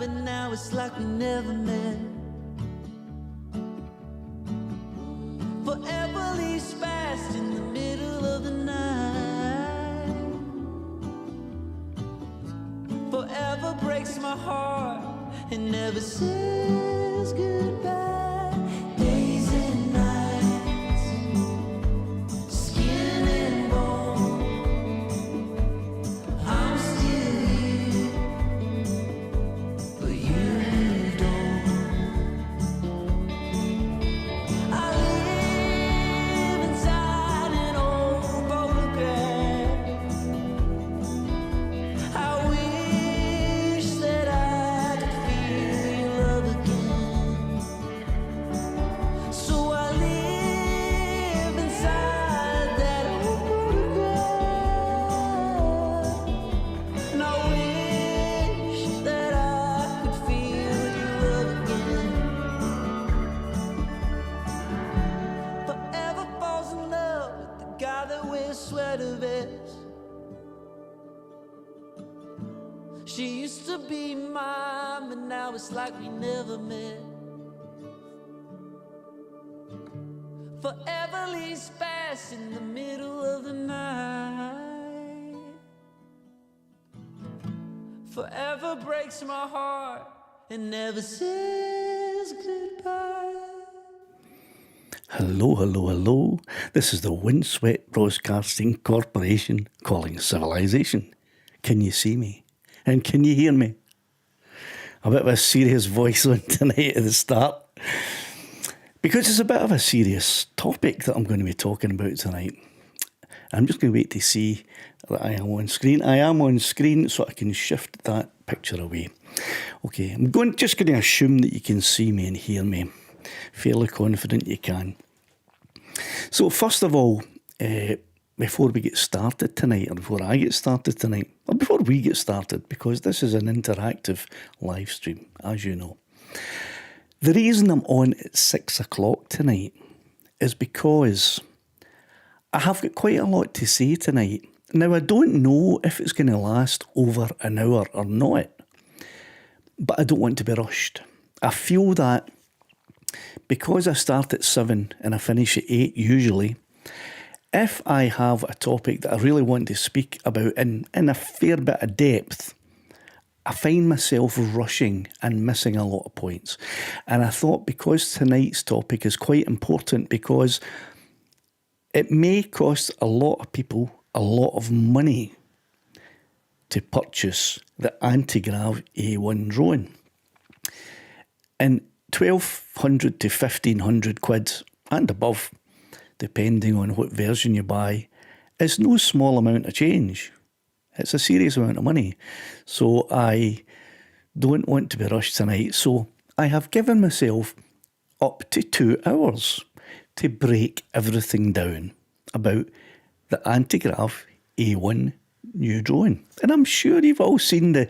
but now it's like we never met. Forever leaves fast in the middle of the night. Forever breaks my heart and never says goodbye. Days and nights, skin and bone, I'm still here, but you moved on. I live inside an old photograph. I wish that I could feel your love again. So I live inside that old photograph. And I wish that I could feel your love again. Forever falls in love with the guy that wears sweater vests. She used to be mine, but now it's like we never met. Forever leaves fast in the middle of the night. Forever breaks my heart and never says goodbye. Hello, hello, hello. This is the Windswept Broadcasting Corporation calling civilization. Can you see me? And can you hear me? A bit of a serious voice on tonight at the start, because it's a bit of a serious topic that I'm going to be talking about tonight. I'm just going to wait to see that I am on screen. I am on screen, so I can shift that picture away. Okay, I'm just going to assume that you can see me and hear me. Fairly confident you can. So first of all, before we get started tonight, or before I get started tonight, or before we get started, because this is an interactive live stream, as you know. The reason I'm on at 6 o'clock tonight is because I have got quite a lot to say tonight. Now, I don't know if it's going to last over an hour or not, but I don't want to be rushed. I feel that because I start at 7 and I finish at 8 usually, if I have a topic that I really want to speak about in a fair bit of depth, I find myself rushing and missing a lot of points. And I thought, because tonight's topic is quite important, because it may cost a lot of people a lot of money to purchase the anti-grav A1 drone. And 1,200 to 1,500 quid and above, depending on what version you buy, is no small amount of change. It's a serious amount of money. So I don't want to be rushed tonight. So I have given myself up to 2 hours to break everything down about the anti-grav A1 new drone. And I'm sure you've all seen the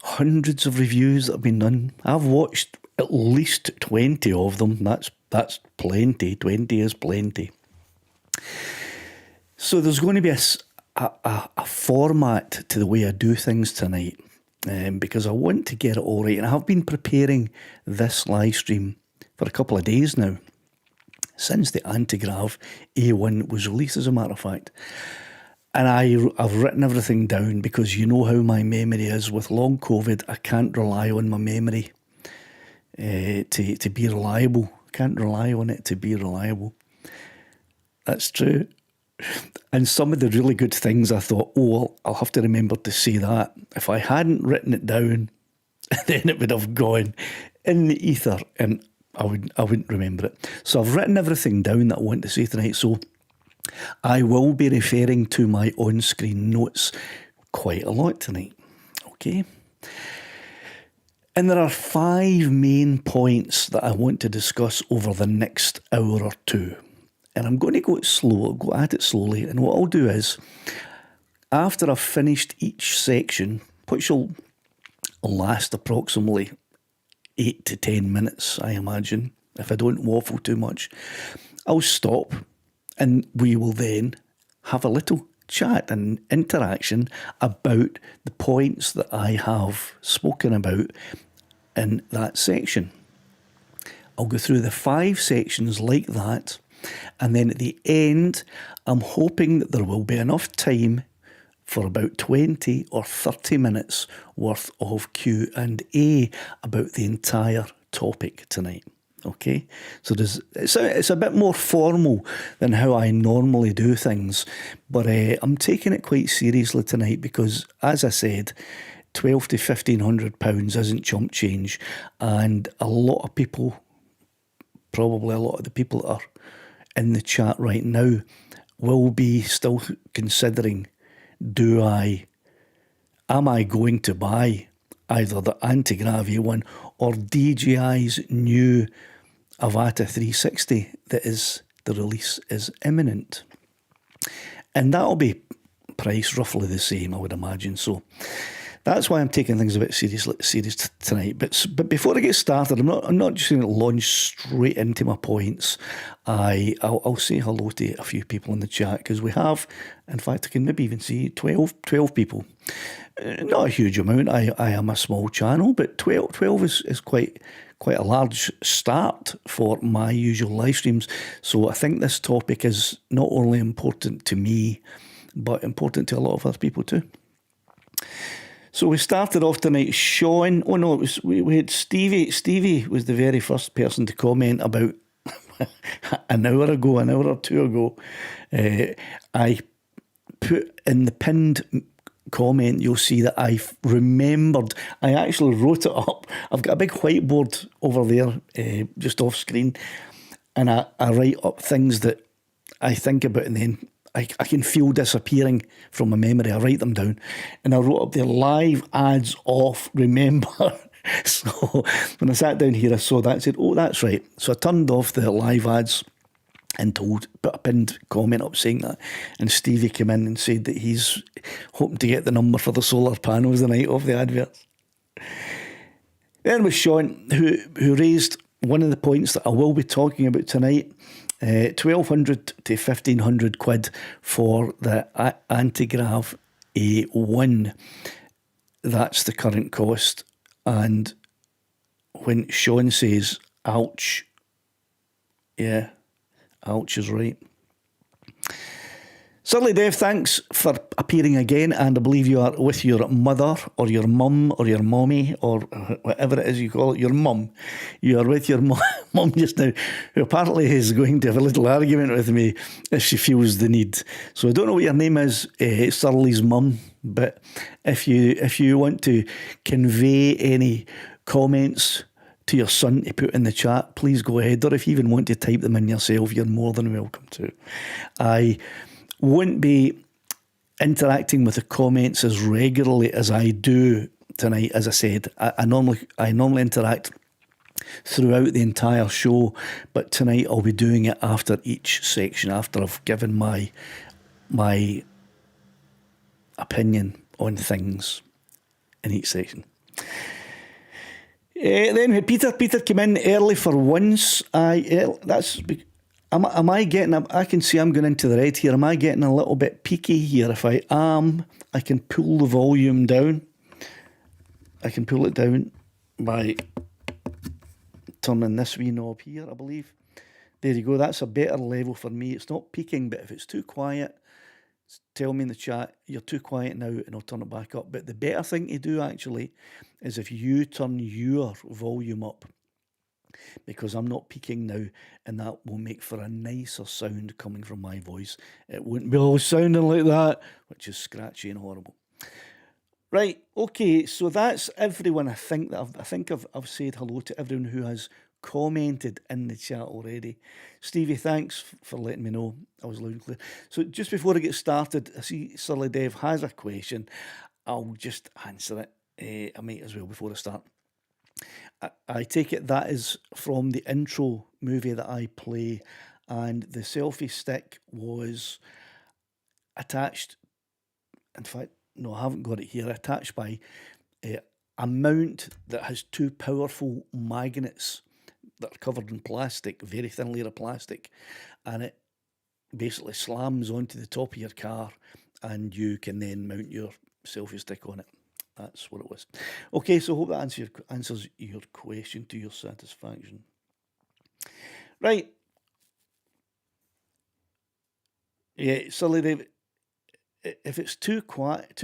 hundreds of reviews that have been done. I've watched at least 20 of them. That's plenty. 20 is plenty. So there's going to be a format to the way I do things tonight, because I want to get it all right. And I have been preparing this live stream for a couple of days now, since the anti-grav A1 was released, as a matter of fact. And I've written everything down, because you know how my memory is. With long COVID, I can't rely on my memory to be reliable. Can't rely on it to be reliable. That's true. And some of the really good things, I thought, well, I'll have to remember to say that. If I hadn't written it down, then it would have gone in the ether, and I wouldn't remember it. So I've written everything down that I want to say tonight. So I will be referring to my on-screen notes quite a lot tonight. Okay? And there are 5 main points that I want to discuss over the next hour or two. And I'm going to go slow, I'll go at it slowly. And what I'll do is, after I've finished each section, which will last approximately 8 to 10 minutes, I imagine, if I don't waffle too much, I'll stop, and we will then have a little chat and interaction about the points that I have spoken about in that section. I'll go through the 5 sections like that, and then at the end, I'm hoping that there will be enough time for about 20 or 30 minutes worth of Q&A about the entire topic tonight. Okay, so it's a bit more formal than how I normally do things, but I'm taking it quite seriously tonight because, as I said, £1,200 to £1,500 isn't chump change, and a lot of people, probably a lot of the people that are in the chat right now, will be still considering, am I going to buy either the Anti-Grav A1 or DJI's new Avata 360 the release is imminent. And that'll be priced roughly the same, I would imagine. So that's why I'm taking things a bit serious tonight. But before I get started, I'm not just going to launch straight into my points. I'll say hello to a few people in the chat, because we have, in fact, I can maybe even see 12 people. Not a huge amount. I am a small channel, but 12 is quite a large start for my usual live streams. So I think this topic is not only important to me, but important to a lot of other people too. So we started off tonight, Sean. Oh no, we had Stevie. Stevie was the very first person to comment about an hour or two ago. I put in the pinned comment, you'll see that I've remembered. I actually wrote it up. I've got a big whiteboard over there, just off screen, and I write up things that I think about, and then I can feel disappearing from my memory. I write them down, and I wrote up the live ads off, remember. So when I sat down here, I saw that, I said, oh, that's right. So I turned off the live ads and put a pinned comment up saying that. And Stevie came in and said that he's hoping to get the number for the solar panels the night of the adverts. Then was Sean, who raised one of the points that I will be talking about tonight. 1,200 to 1,500 quid for the Anti-Grav A1. That's the current cost. And when Sean says, ouch, yeah, ouch is right. Surly Dave, thanks for appearing again, and I believe you are with your mother or your mum or your mommy or whatever it is you call it, your mum. You are with your mum just now, who apparently is going to have a little argument with me if she feels the need. So I don't know what your name is, Surly's mum, but if you want to convey any comments to your son to put in the chat, please go ahead, or if you even want to type them in yourself, you're more than welcome to. I won't be interacting with the comments as regularly as I do tonight. As I said, I normally interact throughout the entire show, but tonight I'll be doing it after each section, after I've given my opinion on things in each section. Then we had Peter came in early for once. Am I getting? I can see I'm going into the red here. Am I getting a little bit peaky here? If I am, I can pull the volume down. I can pull it down by turning this wee knob here, I believe. There you go. That's a better level for me. It's not peaking, but if it's too quiet, tell me in the chat, you're too quiet now, and I'll turn it back up. But the better thing to do, actually, is if you turn your volume up, because I'm not peaking now, and that will make for a nicer sound coming from my voice. It wouldn't be all sounding like that, which is scratchy and horrible. Right, okay, so that's everyone. I think I've said hello to everyone who has commented in the chat already. Stevie, thanks for letting me know. I was loud and clear. So just before I get started, I see Surly Dev has a question. I'll just answer it. I might as well before I start. I take it that is from the intro movie that I play, and the selfie stick was attached. In fact, no, I haven't got it here. Attached by a mount that has two powerful magnets that are covered in plastic, very thin layer of plastic, and it basically slams onto the top of your car, and you can then mount your selfie stick on it. That's what it was. Okay, so I hope that answers your question to your satisfaction. Right. Yeah, Sully, Dave, if it's too quiet,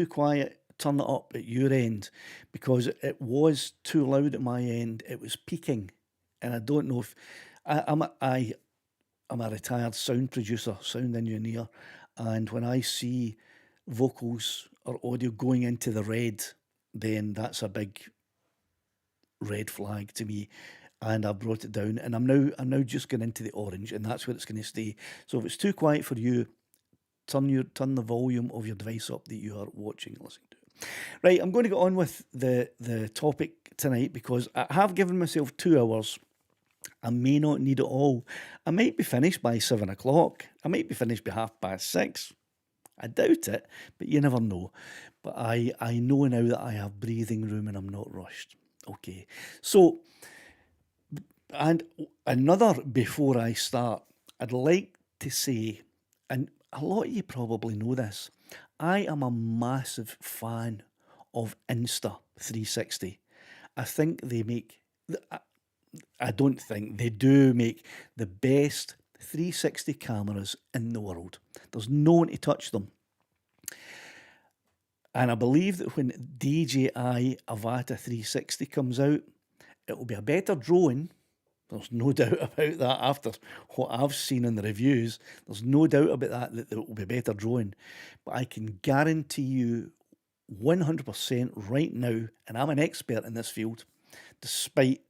turn it up at your end, because it was too loud at my end. It was peaking, and I don't know if I'm a retired sound producer, sound engineer, and when I see vocals or audio going into the red, then that's a big red flag to me, and I brought it down, and I'm now just going into the orange, and that's where it's going to stay. So if it's too quiet for you, turn the volume of your device up that you are watching, listening to. Right, I'm going to get on with the topic tonight, because I have given myself 2 hours. I may not need it all. I might be finished by 7 o'clock. I might be finished by 6:30. I doubt it, but you never know. But I know now that I have breathing room and I'm not rushed. Okay, so, and another before I start, I'd like to say, and a lot of you probably know this, I am a massive fan of Insta360. I think they make, I don't think, they do make the best 360 cameras in the world. There's no one to touch them. And I believe that when DJI Avata 360 comes out, it will be a better drone. There's no doubt about that. After what I've seen in the reviews, there's no doubt about that it will be a better drone. But I can guarantee you 100% right now, and I'm an expert in this field, despite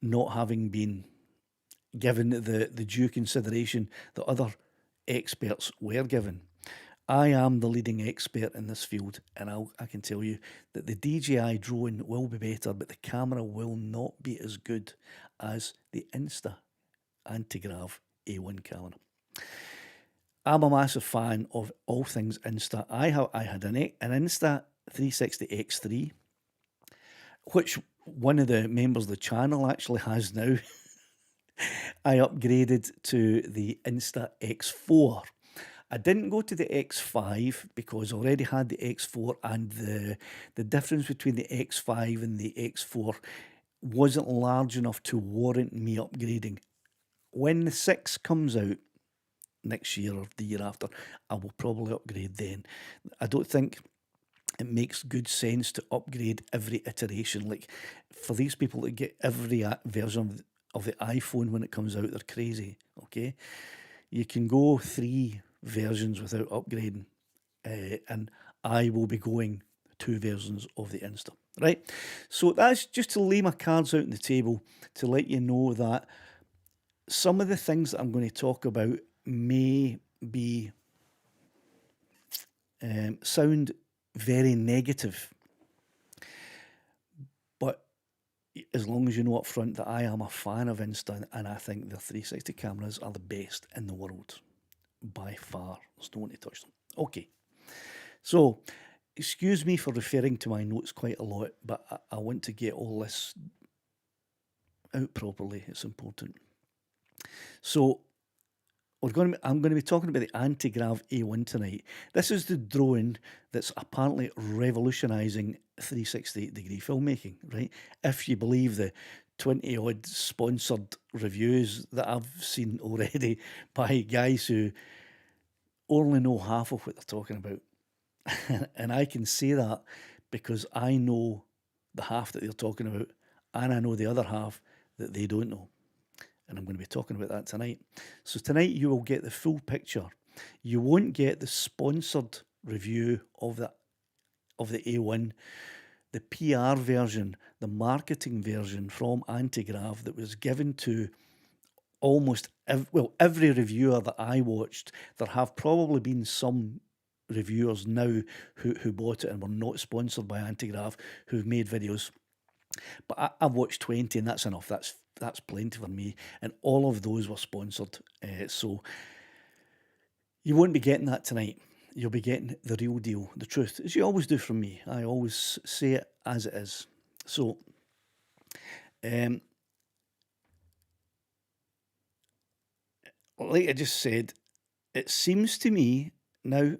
not having been given the due consideration that other experts were given. I am the leading expert in this field, and I can tell you that the DJI drone will be better, but the camera will not be as good as the Insta Antigrav A1 camera. I'm a massive fan of all things Insta. I had an Insta 360 X3, which one of the members of the channel actually has now. I upgraded to the Insta X4. I didn't go to the X5 because I already had the X4, and the difference between the X5 and the X4 wasn't large enough to warrant me upgrading. When the 6 comes out next year or the year after, I will probably upgrade then. I don't think it makes good sense to upgrade every iteration. Like, for these people that get every version of the iPhone when it comes out, they're crazy, okay? You can go 3 versions without upgrading, and I will be going 2 versions of the Insta, right? So that's just to lay my cards out on the table to let you know that some of the things that I'm going to talk about may be sound very negative, but as long as you know up front that I am a fan of Insta, and I think the 360 cameras are the best in the world by far. There's no one to touch them. Okay, so excuse me for referring to my notes quite a lot, but I want to get all this out properly. It's important. So I'm going to be talking about the Antigrav A1 tonight. This is the drone that's apparently revolutionising 360-degree filmmaking, right? If you believe the 20-odd sponsored reviews that I've seen already by guys who only know half of what they're talking about. And I can say that because I know the half that they're talking about, and I know the other half that they don't know. And I'm going to be talking about that tonight. So tonight you will get the full picture. You won't get the sponsored review of the A1, the PR version, the marketing version from Antigrav that was given to almost every reviewer that I watched. There have probably been some reviewers now who bought it and were not sponsored by Antigrav, who've made videos. But I've watched 20, and that's enough. That's plenty for me. And all of those were sponsored. So you won't be getting that tonight. You'll be getting the real deal, the truth, as you always do from me. I always say it as it is. So, like I just said, it seems to me now,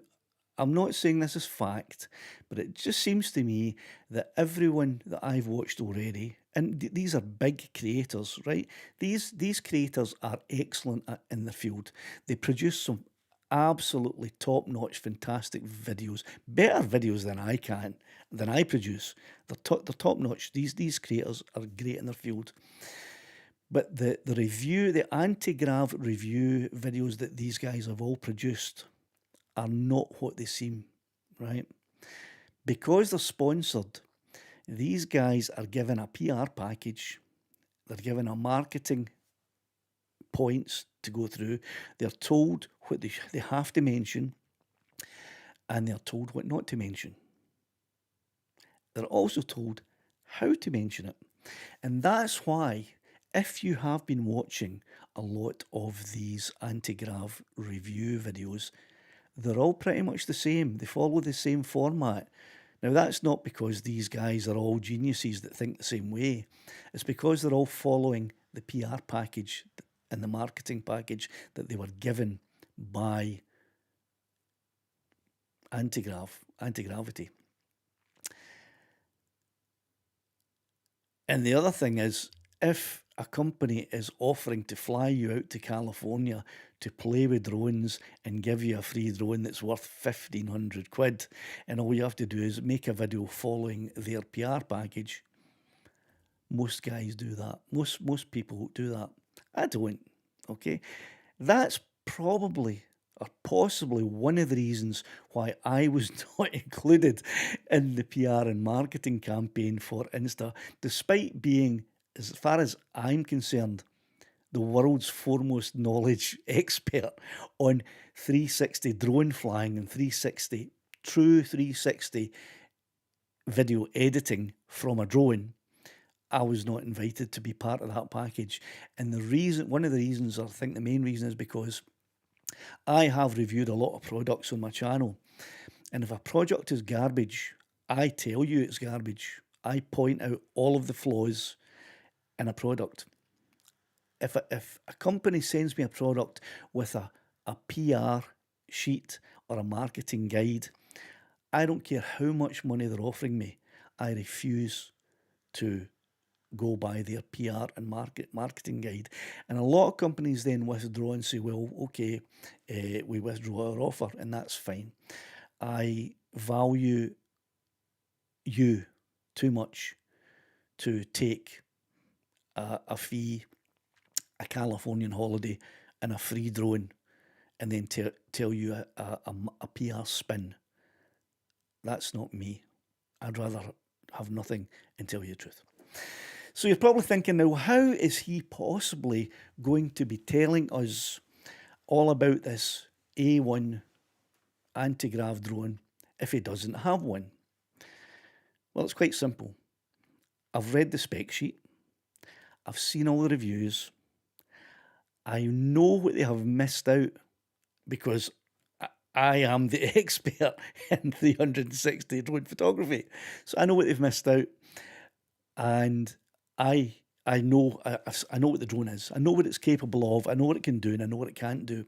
I'm not saying this is fact, but it just seems to me that everyone that I've watched already, and these are big creators, right? These creators are excellent in the field. They produce some absolutely top-notch, fantastic videos, better videos than I produce. They're top-notch. These creators are great in their field. But the anti-grav review videos that these guys have all produced are not what they seem, right? Because they're sponsored, these guys are given a PR package, they're given a marketing points to go through, they're told what they have to mention, and they're told what not to mention. They're also told how to mention it. And that's why, if you have been watching a lot of these anti-grav review videos, they're all pretty much the same. They follow the same format. Now, that's not because these guys are all geniuses that think the same way. It's because they're all following the PR package and the marketing package that they were given by anti-gravity. And the other thing is, if a company is offering to fly you out to California to play with drones and give you a free drone that's worth 1,500 quid, and all you have to do is make a video following their PR package, most guys do that. Most people do that. I don't, okay? That's probably or possibly one of the reasons why I was not included in the PR and marketing campaign for Insta, despite being, as far as I'm concerned, the world's foremost knowledge expert on 360 drone flying and true 360 video editing from a drone. I was not invited to be part of that package. And one of the reasons, or I think the main reason, is because I have reviewed a lot of products on my channel, and if a product is garbage, I tell you it's garbage. I point out all of the flaws in a product. If a company sends me a product with a PR sheet or a marketing guide, I don't care how much money they're offering me, I refuse to go by their PR and marketing guide. And a lot of companies then withdraw and say, well, okay, we withdraw our offer, and that's fine. I value you too much to take a fee, a Californian holiday, and a free drone, and then tell you a PR spin. That's not me. I'd rather have nothing and tell you the truth. So you're probably thinking now, how is he possibly going to be telling us all about this A1 anti-grav drone if he doesn't have one? Well, it's quite simple. I've read the spec sheet. I've seen all the reviews. I know what they have missed out because I am the expert in 360 drone photography. So I know what they've missed out. And I know what the drone is. I know what it's capable of. I know what it can do, and I know what it can't do.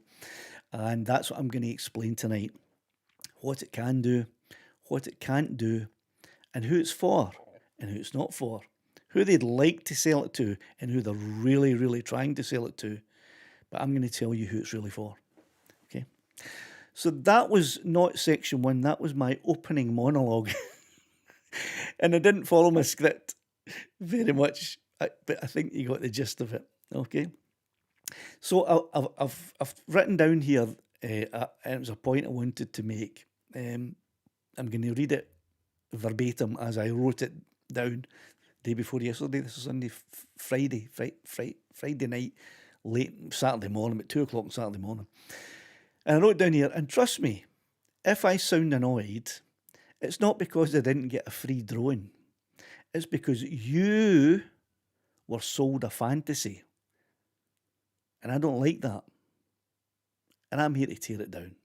And that's what I'm going to explain tonight. What it can do, what it can't do, and who it's for, and who it's not for. Who they'd like to sell it to, and who they're really, really trying to sell it to. But I'm going to tell you who it's really for. Okay? So that was not section one. That was my opening monologue. And I didn't follow my script very much, but I think you got the gist of it. Okay, so I've written down here, and it was a point I wanted to make. I'm going to read it verbatim as I wrote it down day before yesterday. This is Sunday, Friday night, late Saturday morning, about 2:00 on Saturday morning, and I wrote down here. And trust me, if I sound annoyed, it's not because I didn't get a free drone. It's because you were sold a fantasy. And I don't like that. And I'm here to tear it down.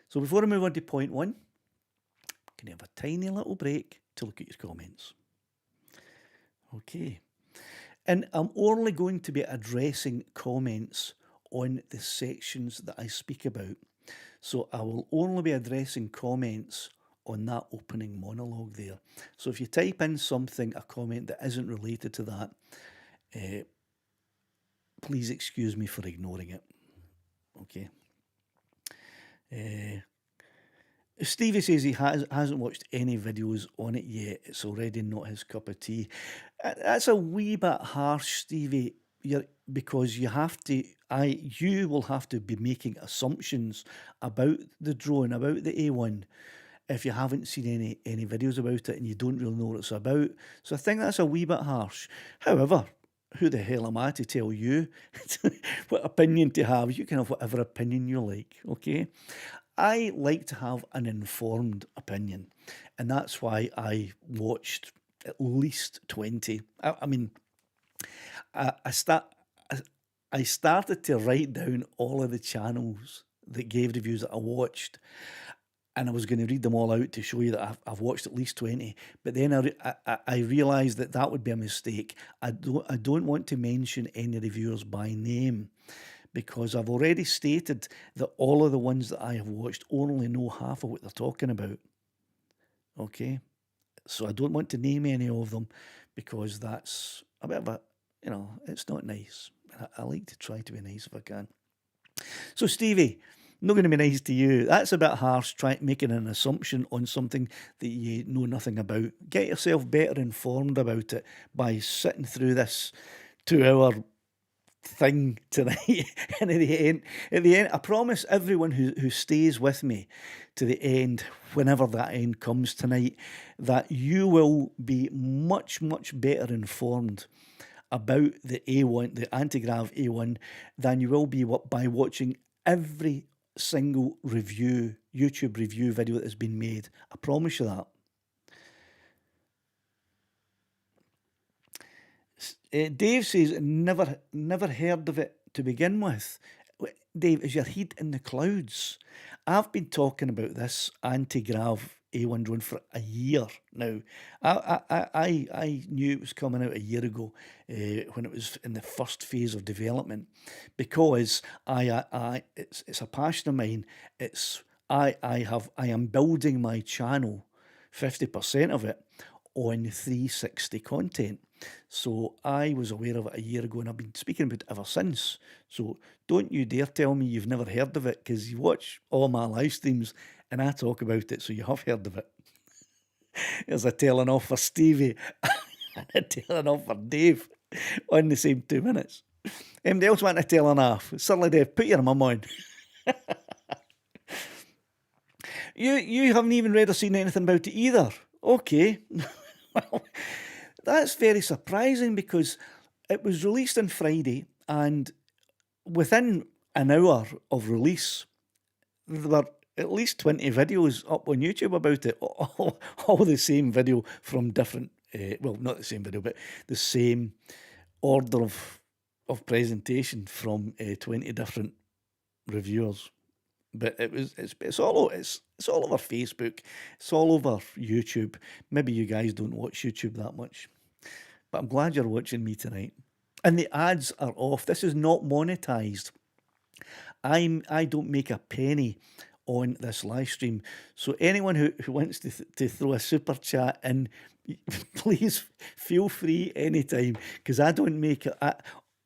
So before I move on to point one, can you have a tiny little break to look at your comments? Okay. And I'm only going to be addressing comments on the sections that I speak about. So I will only be addressing comments on that opening monologue there. So if you type in something, a comment that isn't related to that, please excuse me for ignoring it. Okay. Stevie says he hasn't watched any videos on it yet. It's already not his cup of tea. That's a wee bit harsh, Stevie. Because you will have to be making assumptions about the drone, about the A1, if you haven't seen any videos about it and you don't really know what it's about. So I think that's a wee bit harsh. However, who the hell am I to tell you what opinion to have? You can have whatever opinion you like, okay? I like to have an informed opinion, and that's why I watched at least 20. I started to write down all of the channels that gave reviews that I watched, and I was going to read them all out to show you that I've watched at least 20. But then I realised that would be a mistake. I don't want to mention any reviewers by name, because I've already stated that all of the ones that I have watched only know half of what they're talking about. Okay? So I don't want to name any of them, because that's a bit of a, it's not nice. I like to try to be nice if I can. So Stevie, I'm not going to be nice to you. That's a bit harsh, making an assumption on something that you know nothing about. Get yourself better informed about it by sitting through this 2-hour thing tonight. And at the end, I promise everyone who stays with me to the end, whenever that end comes tonight, that you will be much, much better informed about the A1, the anti-grav A1, than you will be by watching every single YouTube review video that has been made. I promise you that. Dave says, never heard of it to begin with. Dave, is your head in the clouds? I've been talking about this anti-grav A1 drone for a year now. I knew it was coming out a year ago when it was in the first phase of development, because it's a passion of mine. I am building my channel, 50% of it, on 360 content. So I was aware of it a year ago, and I've been speaking about it ever since. So don't you dare tell me you've never heard of it, because you watch all my live streams and I talk about it, so you have heard of it. There's a telling off for Stevie and a telling off for Dave on the same 2 minutes. Anybody else want to tell an off? Certainly, Dave, put your mum on. You haven't even read or seen anything about it either. Okay. Well, that's very surprising, because it was released on Friday, and within an hour of release, there were at least 20 videos up on YouTube about it. All the same video from different, well, not the same video, but the same order of presentation from 20 different reviewers. But it's all over Facebook, it's all over YouTube. Maybe you guys don't watch YouTube that much, but I'm glad you're watching me tonight. And the ads are off. This is not monetized. I don't make a penny on this live stream. So anyone who wants to throw a super chat in, please feel free anytime, because I don't make it.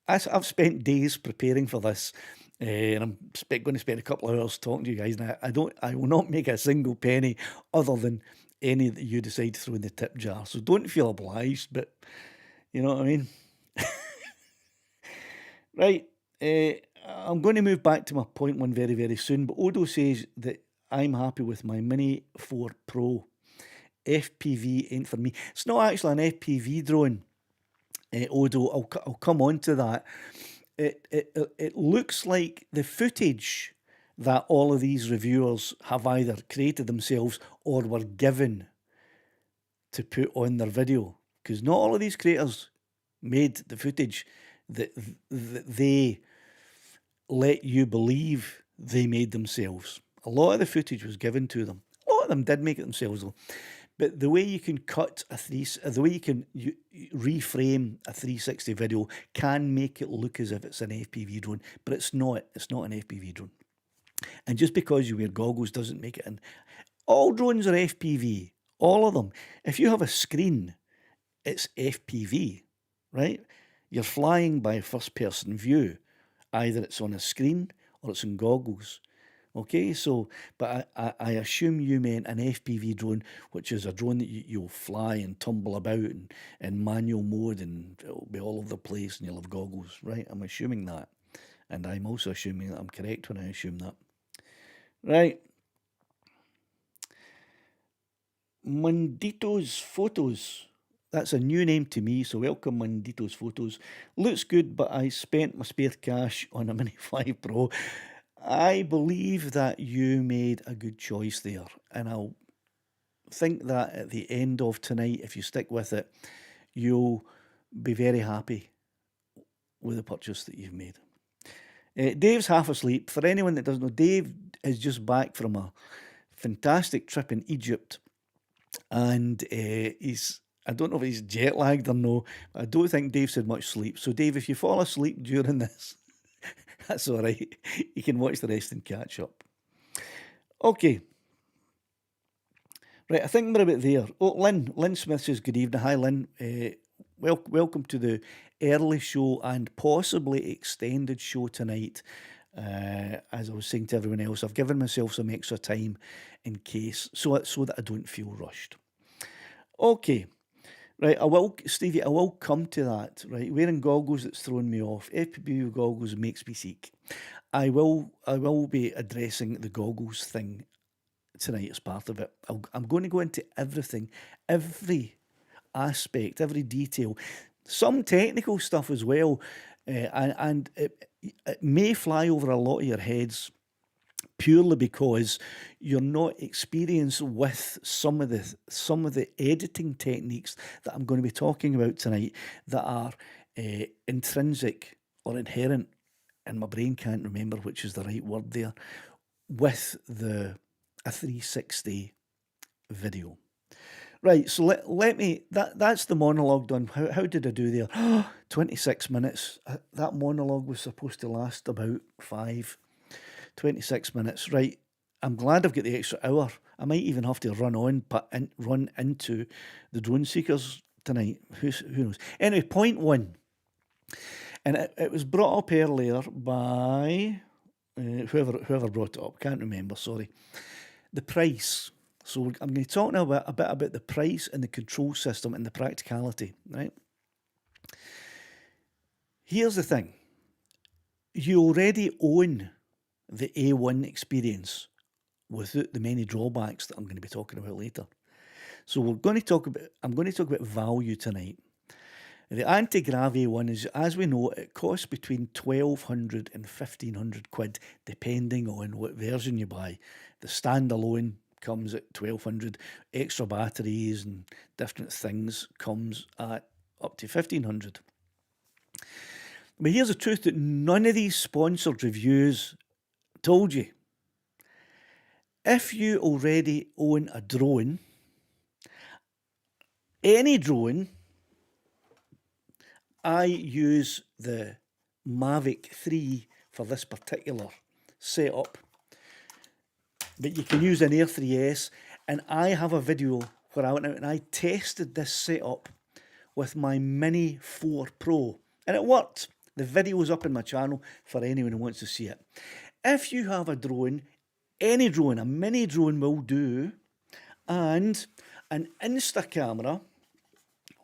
I've spent days preparing for this. And I'm going to spend a couple of hours talking to you guys, and I will not make a single penny other than any that you decide to throw in the tip jar. So don't feel obliged, but you know what I mean. Right, I'm going to move back to my point one very, very soon. But Odo says that I'm happy with my Mini 4 Pro. FPV ain't for me. It's not actually an FPV drone. Odo, I'll come on to that. It looks like the footage that all of these reviewers have either created themselves or were given to put on their video, because not all of these creators made the footage that they let you believe they made themselves. A lot of the footage was given to them. A lot of them did make it themselves though. But the way you can the way you can reframe a 360 video can make it look as if it's an FPV drone, but it's not. It's not an FPV drone. And just because you wear goggles doesn't make it in. All drones are FPV, all of them. If you have a screen, it's FPV, right? You're flying by first person view. Either it's on a screen or it's in goggles. Okay, so, but I assume you meant an FPV drone, which is a drone that you'll fly and tumble about in manual mode and it'll be all over the place and you'll have goggles, right? I'm assuming that. And I'm also assuming that I'm correct when I assume that. Right. Mundito's Photos. That's a new name to me, so welcome Mundito's Photos. Looks good, but I spent my spare cash on a Mini 5 Pro. I believe that you made a good choice there, and I'll think that at the end of tonight, if you stick with it, you'll be very happy with the purchase that you've made. Dave's half asleep. For anyone that doesn't know, Dave is just back from a fantastic trip in Egypt, and I don't know if he's jet lagged or no, but I don't think Dave's had much sleep. So Dave, if you fall asleep during this, that's all right. You can watch the rest and catch up. Okay. Right, I think we're about there. Oh, Lynn Smith says good evening. Hi, Lynn. Welcome to the early show and possibly extended show tonight. As I was saying to everyone else, I've given myself some extra time in case, so that I don't feel rushed. Okay. Right, Stevie, I will come to that, right? Wearing goggles, that's throwing me off. FPV goggles makes me sick. I will be addressing the goggles thing tonight as part of it. I'm going to go into everything, every aspect, every detail, some technical stuff as well, and it may fly over a lot of your heads purely because you're not experienced with some of the editing techniques that I'm going to be talking about tonight that are intrinsic or inherent, and my brain can't remember which is the right word there, with a 360 video. Right, so let me, that's the monologue done. How did I do there? 26 minutes. That monologue was supposed to last about 26 minutes. Right, I'm glad I've got the extra hour. I might even have to run into the drone seekers tonight. Who knows? Anyway, point one. And it was brought up earlier by whoever brought it up. Can't remember, sorry. The price. So I'm going to talk now a bit about the price and the control system and the practicality, right? Here's the thing. You already own the A1 experience without the many drawbacks that I'm going to be talking about later. So I'm going to talk about value tonight. The anti-grav A1 is, as we know, it costs between 1,200 and 1,500 quid, depending on what version you buy. The standalone comes at 1,200, extra batteries and different things comes at up to 1,500. But here's the truth that none of these sponsored reviews told you. If you already own a drone, any drone, I use the Mavic 3 for this particular setup, but you can use an Air 3S, and I have a video where I went out and I tested this setup with my Mini 4 Pro, and it worked. The video is up in my channel for anyone who wants to see it. If you have a drone, any drone, a mini drone will do, and an Insta camera,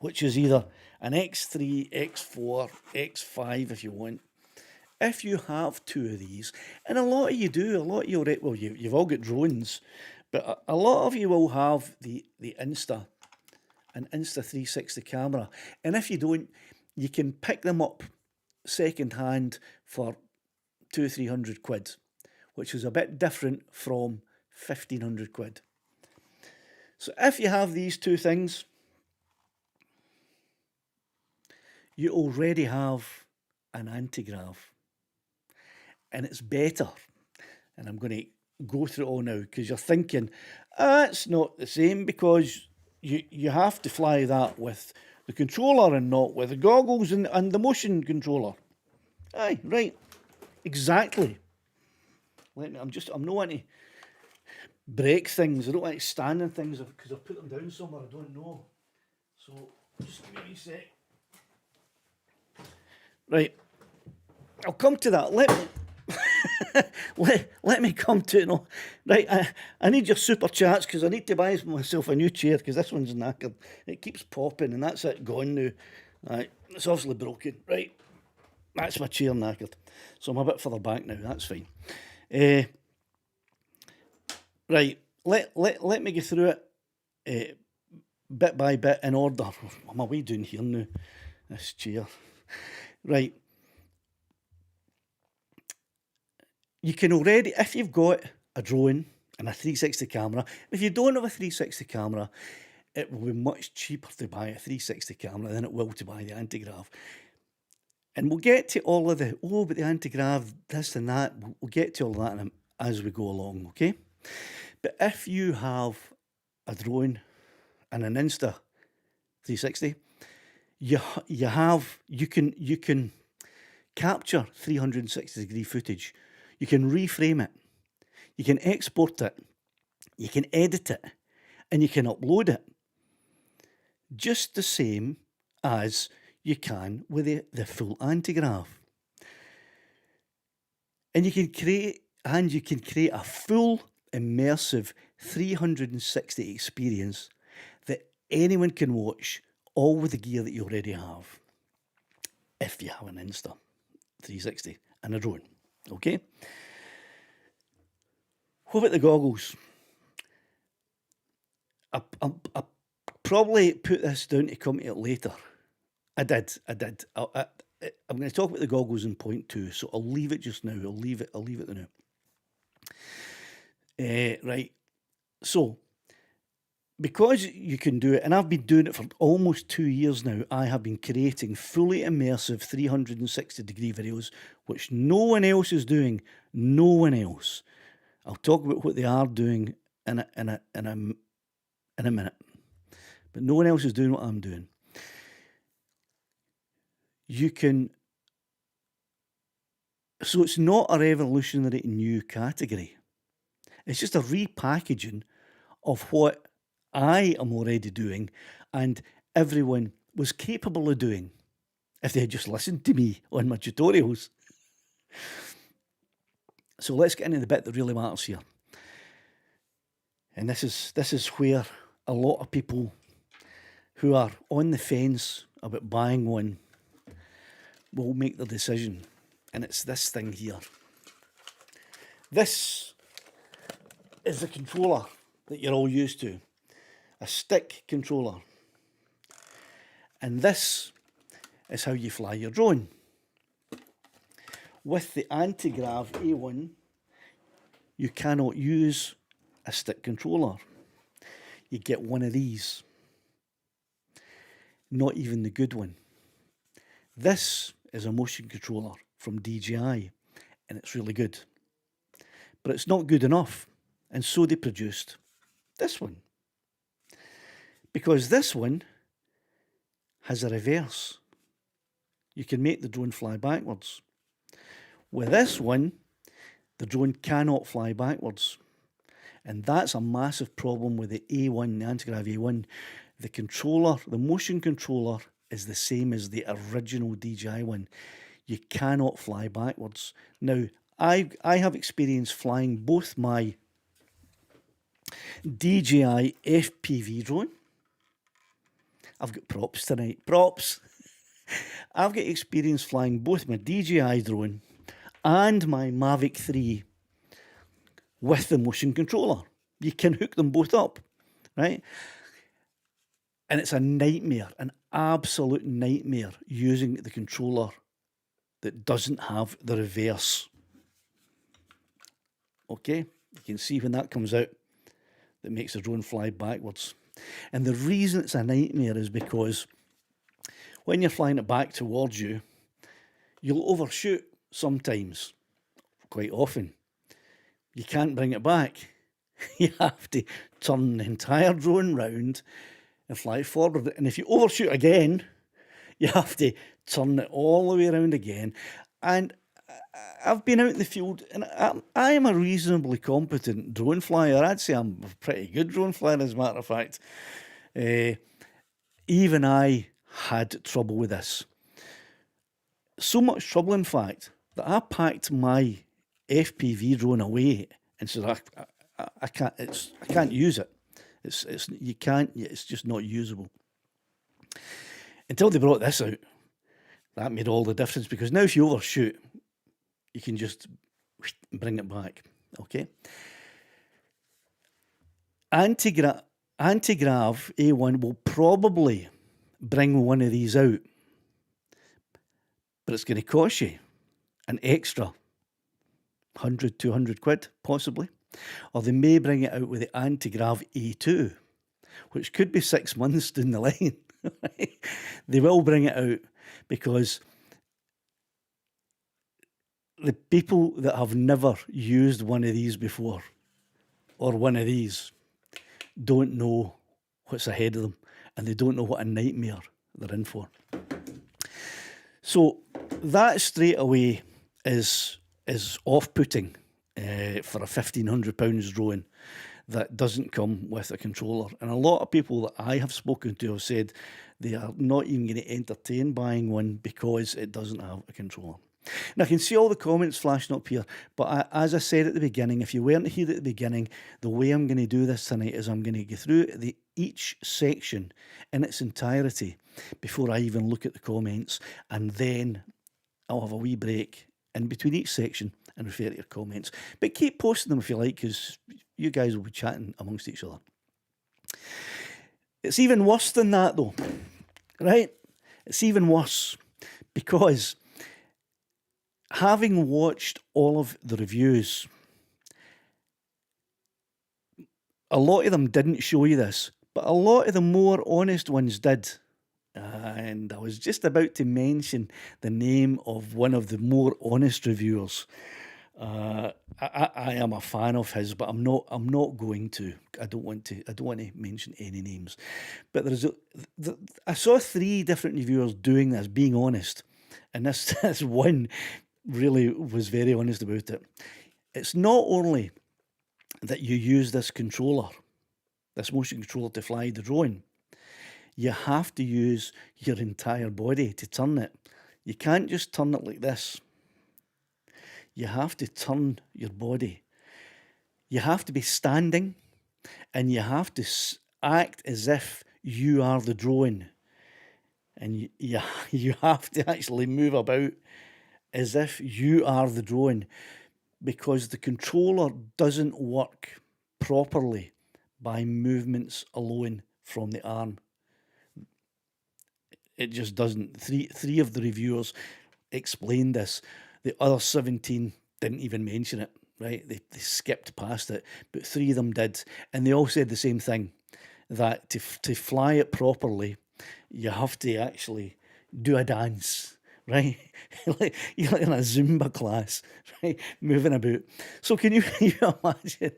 which is either an X3, X4, X5 if you want. If you have two of these, and a lot of you do, a lot of you, well, you've all got drones, but a lot of you will have the Insta, an Insta 360 camera. And if you don't, you can pick them up second hand for 200-300 quid, which is a bit different from 1,500 quid. So if you have these two things, you already have an anti-grav, and it's better. And I'm going to go through it all now because you're thinking, it's not the same because you have to fly that with the controller and not with the goggles and the motion controller. Aye, right, exactly. I'm not want to break things. I don't like standing things because I've put them down somewhere I don't know. So just give me a wee sec. Right, I'll come to that. Let me come to it. No, right. I need your super chats because I need to buy myself a new chair because this one's knackered. It keeps popping and that's it gone now. Right, it's obviously broken. Right, that's my chair knackered. So I'm a bit further back now. That's fine. Right, let me go through it bit by bit in order. What am I way doing here now? This chair. Right. You can already, if you've got a drone and a 360 camera, if you don't have a 360 camera, it will be much cheaper to buy a 360 camera than it will to buy the anti-grav. And we'll get to all of but the anti-grav, this and that, we'll get to all of that as we go along, okay? But if you have a drone and an Insta 360, you can capture 360 degree footage. You can reframe it. You can export it. You can edit it. And you can upload it. Just the same as you can with the full anti-grav. And you can create a full immersive 360 experience that anyone can watch, all with the gear that you already have, if you have an Insta 360 and a drone. Okay? What about the goggles? I probably put this down to come to it later. I did. I'm going to talk about the goggles in point 2, so I'll leave it just now. I'll leave it now. Right. So, because you can do it, and I've been doing it for almost 2 years now, I have been creating fully immersive 360 degree videos, which no one else is doing. No one else. I'll talk about what they are doing in a minute. But no one else is doing what I'm doing. So it's not a revolutionary new category. It's just a repackaging of what I am already doing and everyone was capable of doing if they had just listened to me on my tutorials. So let's get into the bit that really matters here. And this is where a lot of people who are on the fence about buying one will make their decision. And it's this thing here. This is the controller that you're all used to. A stick controller. And this is how you fly your drone. With the anti-grav A1, you cannot use a stick controller. You get one of these. Not even the good one. This is a motion controller from DJI, and it's really good. But it's not good enough, and so they produced this one. Because this one has a reverse. You can make the drone fly backwards. With this one, the drone cannot fly backwards. And that's a massive problem with the A1, the anti-grav A1. The controller, the motion controller, is the same as the original DJI one. You cannot fly backwards. Now, I have experience flying both my DJI FPV drone. I've got props tonight. Props. I've got experience flying both my DJI drone and my Mavic 3 with the motion controller. You can hook them both up, right? And it's a nightmare, an absolute nightmare using the controller that doesn't have the reverse. Okay, you can see when that comes out, that makes the drone fly backwards. And the reason it's a nightmare is because when you're flying it back towards you, you'll overshoot sometimes, quite often. You can't bring it back. You have to turn the entire drone round and fly forward. And if you overshoot again, you have to turn it all the way around again. And I've been out in the field, and I am a reasonably competent drone flyer. I'd say I'm a pretty good drone flyer, as a matter of fact. Even I had trouble with this. So much trouble, in fact, that I packed my FPV drone away and said, I can't use it. It's just not usable. Until they brought this out, that made all the difference, because now if you overshoot, you can just bring it back. Okay. Anti-grav A1 will probably bring one of these out, but it's going to cost you an extra 100, 200 quid, possibly. Or they may bring it out with the anti-grav A2, which could be 6 months down the line. They will bring it out, because the people that have never used one of these before, or one of these, don't know what's ahead of them, and they don't know what a nightmare they're in for. So that straight away is off-putting for a £1,500 drone that doesn't come with a controller. And a lot of people that I have spoken to have said they are not even going to entertain buying one because it doesn't have a controller. And I can see all the comments flashing up here, but as I said at the beginning, if you weren't here at the beginning, the way I'm going to do this tonight is I'm going to go through each section in its entirety before I even look at the comments, and then I'll have a wee break in between each section and refer to your comments. But keep posting them if you like, because you guys will be chatting amongst each other. It's even worse than that, though, right? It's even worse, because having watched all of the reviews, a lot of them didn't show you this, but a lot of the more honest ones did. And I was just about to mention the name of one of the more honest reviewers. I am a fan of his, but I'm not going to. I don't want to mention any names. But I saw 3 different reviewers doing this, being honest, and this one really was very honest about it. It's not only that you use this controller, this motion controller, to fly the drone. You have to use your entire body to turn it. You can't just turn it like this. You have to turn your body. You have to be standing, and you have to act as if you are the drone. And you have to actually move about as if you are the drone, because the controller doesn't work properly by movements alone from the arm. It just doesn't. Three of the reviewers explained this. The other 17 didn't even mention it, right? They skipped past it, but 3 of them did. And they all said the same thing, that to fly it properly, you have to actually do a dance, right? like you're in a Zumba class, right? Moving about. So can you imagine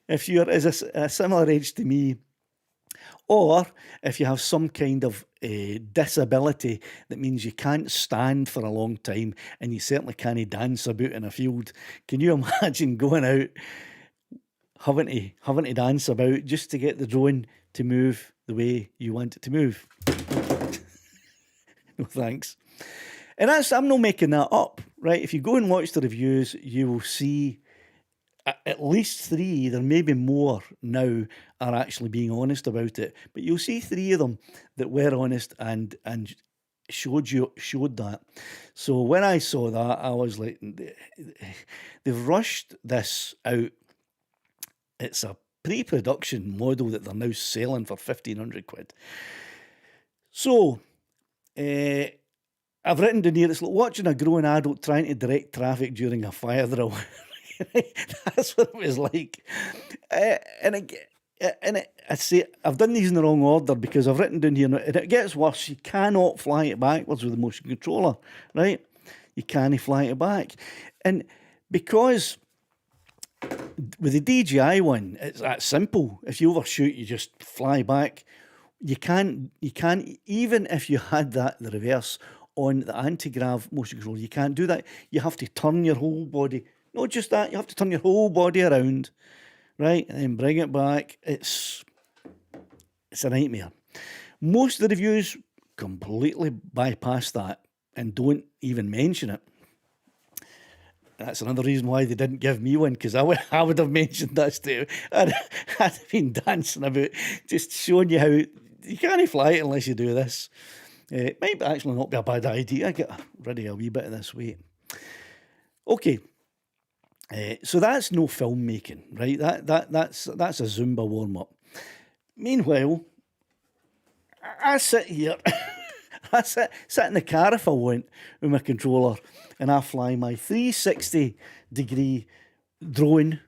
if you're a similar age to me, or if you have some kind of disability that means you can't stand for a long time, and you certainly can't dance about in a field. Can you imagine going out, having to dance about just to get the drone to move the way you want it to move? No thanks. And I'm not making that up, right? If you go and watch the reviews, you will see at least 3, there may be more now, are actually being honest about it. But you'll see 3 of them that were honest and showed that. So when I saw that, I was like, they've rushed this out. It's a pre-production model that they're now selling for 1,500 quid. So I've written down here, it's like watching a grown adult trying to direct traffic during a fire drill. That's what it was like. I say I've done these in the wrong order, because I've written down here, and it gets worse. You cannot fly it backwards with the motion controller, right? You can't fly it back. And because with the DJI one, it's that simple. If you overshoot, you just fly back. You can't, even if you had the reverse on the anti-grav motion control. You can't do that. You have to turn your whole body. Not just that, you have to turn your whole body around, right? And then bring it back. It's a nightmare. Most of the reviews completely bypass that and don't even mention it. That's another reason why they didn't give me one, because I would have mentioned that too. I'd have been dancing about, just showing you how you can't fly it unless you do this. It might actually not be a bad idea. Get rid of a wee bit of this weight. Okay, so that's no filmmaking, right? That's a Zumba warm up. Meanwhile, I sit here. I sit in the car if I want with my controller, and I fly my 360-degree drone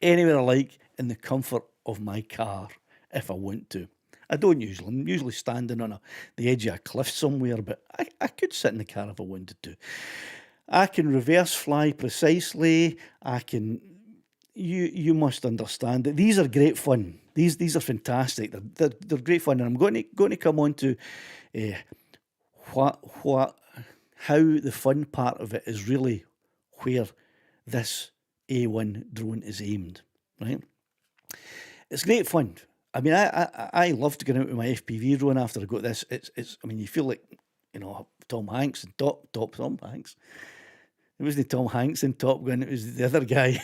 anywhere I like in the comfort of my car if I want to. I don't usually. I'm usually standing on the edge of a cliff somewhere, but I could sit in the car if I wanted to. I can reverse fly precisely. I can. You must understand that these are great fun. These are fantastic. They're great fun, and I'm going to come on to how the fun part of it is really where this A1 drone is aimed. Right? It's great fun. I mean, I loved going out with my FPV drone after I got this. It's. I mean, you feel like, you know, Tom Hanks and Top Tom Hanks. It wasn't Tom Hanks in Top Gun. It was the other guy.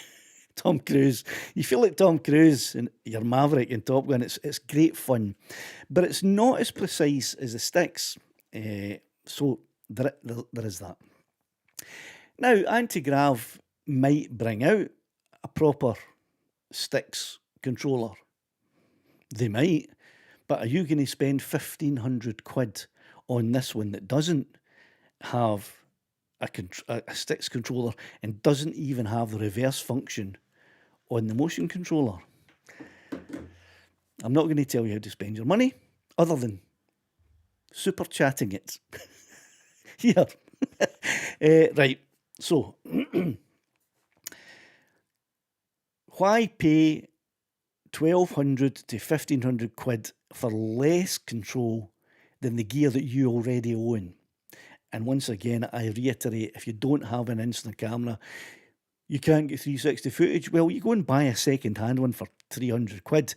Tom Cruise. You feel like Tom Cruise and your Maverick in Top Gun. It's great fun, but it's not as precise as the sticks. So there is that. Now, anti-grav might bring out a proper sticks controller. They might, but are you going to spend 1,500 quid on this one that doesn't have a sticks controller and doesn't even have the reverse function on the motion controller? I'm not going to tell you how to spend your money other than super chatting it here. Right, so why pay 1,200 to 1,500 quid for less control than the gear that you already own? And once again, I reiterate, if you don't have an instant camera, you can't get 360 footage. Well, you go and buy a second-hand one for 300 quid.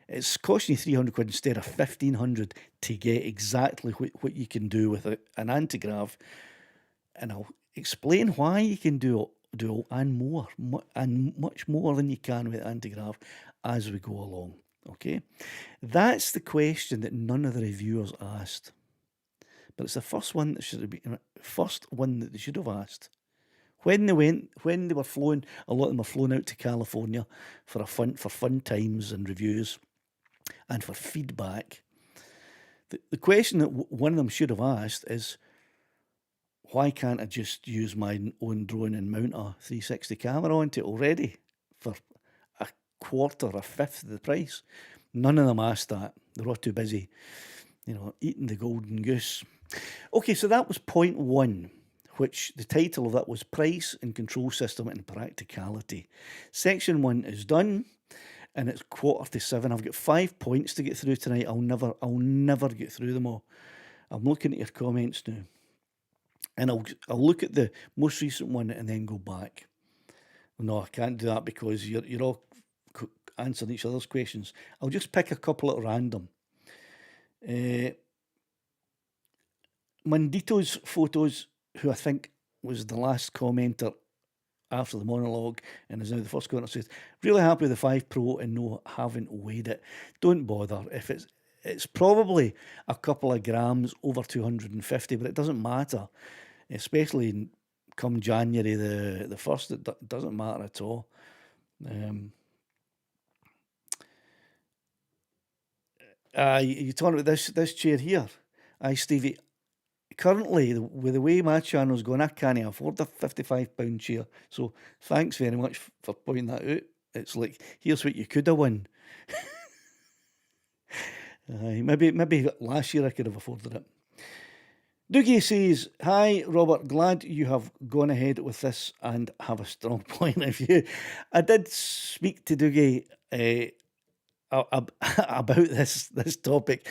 It's costing you 300 quid instead of 1,500 to get exactly what you can do with an anti-grav. And I'll explain why you can do and more, and much more than you can with anti-grav as we go along. Okay? That's the question that none of the reviewers asked. But it's the first one that they should have asked. When they were flown, a lot of them were flown out to California for fun times and reviews and for feedback. The question that one of them should have asked is, why can't I just use my own drone and mount a 360 camera onto it already for a quarter, a fifth of the price? None of them asked that. They're all too busy, eating the golden goose. Okay, so that was point one, which the title of that was Price and Control System and Practicality. Section 1 is done, and it's 6:45. I've got 5 points to get through tonight. I'll never get through them all. I'm looking at your comments now, and I'll look at the most recent one and then go back. No, I can't do that because you're all answering each other's questions. I'll just pick a couple at random. Mandito's Photos, who I think was the last commenter after the monologue and is now the first commenter, says, really happy with the 5 Pro and no, haven't weighed it. Don't bother. If it's probably a couple of grams over 250, but it doesn't matter, especially come January the 1st. It doesn't matter at all. You're talking about this chair here. Aye, Stevie. Currently, with the way my channel's going, I can't afford a £55 chair. So thanks very much for pointing that out. It's like, here's what you could have won. Maybe last year I could have afforded it. Doogie says, hi, Robert, glad you have gone ahead with this and have a strong point of view. I did speak to Doogie about this topic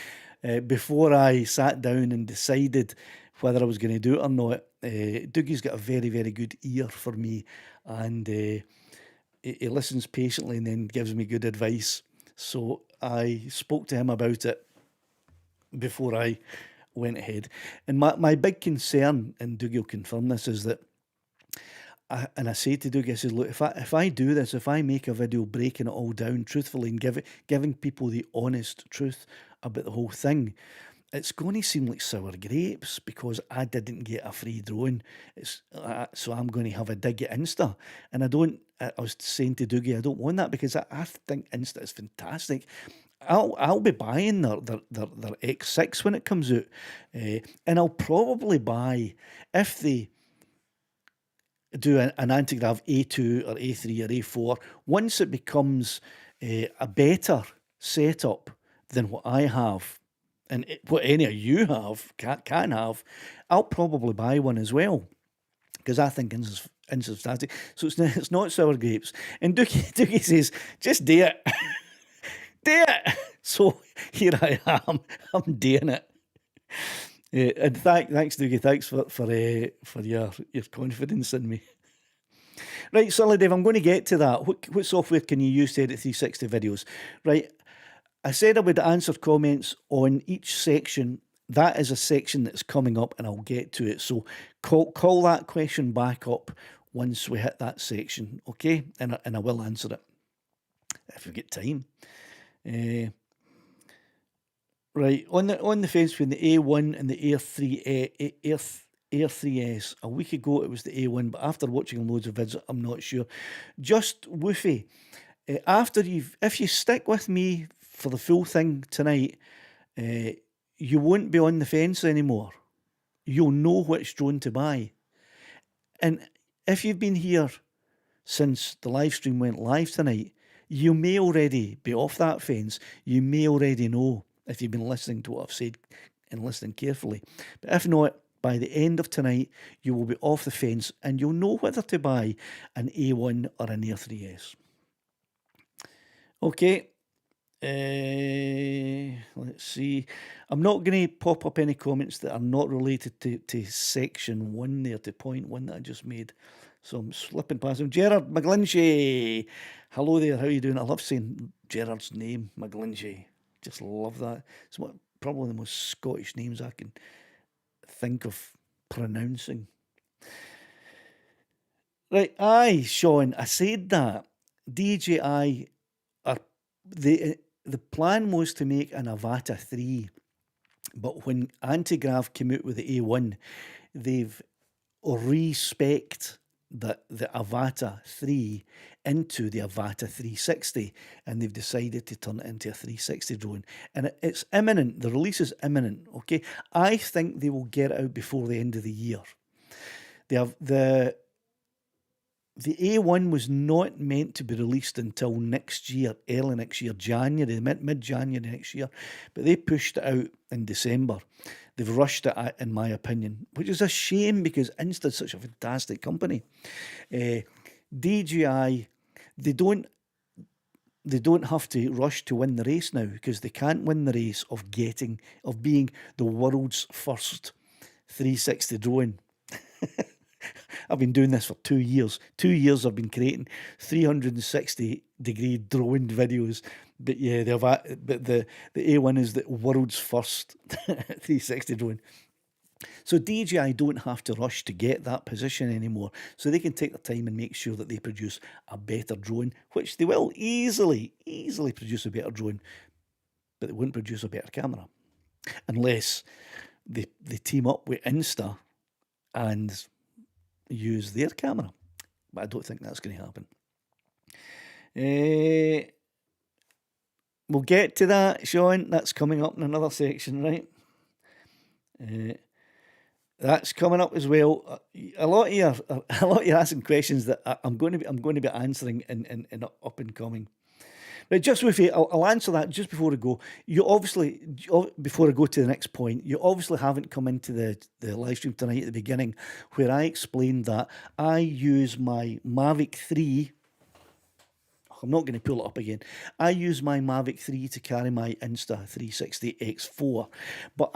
before I sat down and decided whether I was going to do it or not. Dougie's got a very, very good ear for me, and he listens patiently and then gives me good advice. So I spoke to him about it before I went ahead. And my big concern, and Dougie will confirm this, is that I say to Dougie, I says, look, if I do this, if I make a video breaking it all down truthfully and giving people the honest truth about the whole thing, it's going to seem like sour grapes because I didn't get a free drone. So I'm going to have a dig at Insta. And I was saying to Dougie, I don't want that because I think Insta is fantastic. I'll be buying their X6 when it comes out. And I'll probably buy, if they do an anti-grav A2 or A3 or A4, once it becomes a better setup than what I have, and what any of you can have, I'll probably buy one as well, because I think Insta's fantastic. So it's not sour grapes. And Dougie says, just do it. Do it. So here I am. I'm doing it. And thanks, Dougie. Thanks for your confidence in me. Right, Sully Dave, I'm going to get to that. What software can you use to edit 360 videos? Right, I said I would answer comments on each section. That is a section that's coming up, and I'll get to it. So call that question back up once we hit that section, okay? And I will answer it if we get time. Right, on the fence between the A1 and the Air 3S. A week ago it was the A1, but after watching loads of vids, I'm not sure. Just Woofy, if you stick with me for the full thing tonight, you won't be on the fence anymore. You'll know which drone to buy. And if you've been here since the live stream went live tonight, you may already be off that fence. You may already know if you've been listening to what I've said and listening carefully. But if not, by the end of tonight, you will be off the fence and you'll know whether to buy an A1 or an Air 3S. Okay. Let's see. I'm not going to pop up any comments that are not related to section 1 there, to point 1 that I just made. So I'm slipping past him. Gerard McGlinchey. Hello there. How are you doing? I love saying Gerard's name, McGlinchey. Just love that. It's probably the most Scottish names I can think of pronouncing. Right, aye, Sean, I said that DJI are the plan was to make an Avata 3, but when Antigrav came out with the A1, they've respec'd the Avata 3 into the Avata 360, and they've decided to turn it into a 360 drone. And it's imminent. The release is imminent, okay? I think they will get it out before the end of the year. They have the A1 was not meant to be released until next year, early next year, January, mid-January next year, but they pushed it out in December. They've rushed it, in my opinion, which is a shame because Insta's such a fantastic company. DJI, they don't have to rush to win the race now, because they can't win the race of being the world's first 360 drone. I've been doing this for 2 years. 2 years I've been creating 360-degree drone videos. But yeah, the A1 is the world's first 360 drone. So DJI don't have to rush to get that position anymore. So they can take their time and make sure that they produce a better drone, which they will easily produce a better drone, but they won't produce a better camera. Unless they team up with Insta and use their camera. But I don't think that's going to happen. We'll get to that, Sean. That's coming up in another section, right? That's coming up as well. A lot of you asking questions that I'm going to be answering in up and coming. Right, just with you, I'll answer that just before I go. Before I go to the next point, you obviously haven't come into the live stream tonight at the beginning, where I explained that I use my Mavic 3. I'm not going to pull it up again. I use my Mavic 3 to carry my Insta360 X4, but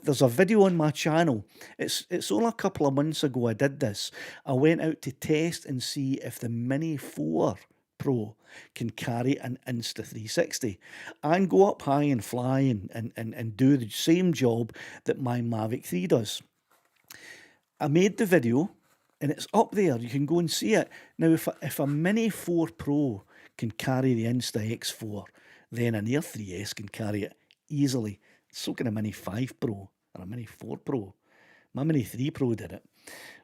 there's a video on my channel. It's only a couple of months ago I did this. I went out to test and see if the Mini 4 Pro can carry an Insta360 and go up high and fly and do the same job that my Mavic 3 does. I made the video and it's up there. You can go and see it. Now, if a Mini 4 Pro can carry the Insta X4, then an Air 3S can carry it easily. So can a Mini 5 Pro or a Mini 4 Pro. My Mini 3 Pro did it.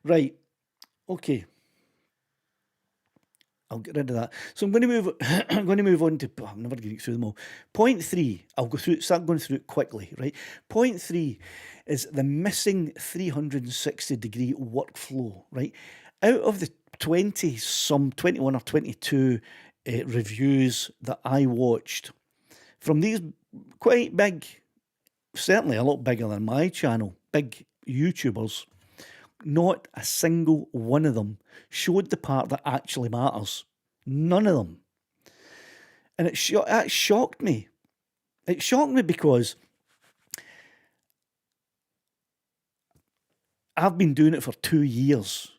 Right, okay. I'll get rid of that. So I'm going to move. I'm going to move on to. I'm never getting through them all. Point 3. I'll start going through it quickly. Right. Point 3 is the missing 360-degree workflow. Right. Out of the 21 or 22 reviews that I watched from these quite big, certainly a lot bigger than my channel, big YouTubers, not a single one of them showed the part that actually matters. None of them. And that shocked me. It shocked me because I've been doing it for 2 years.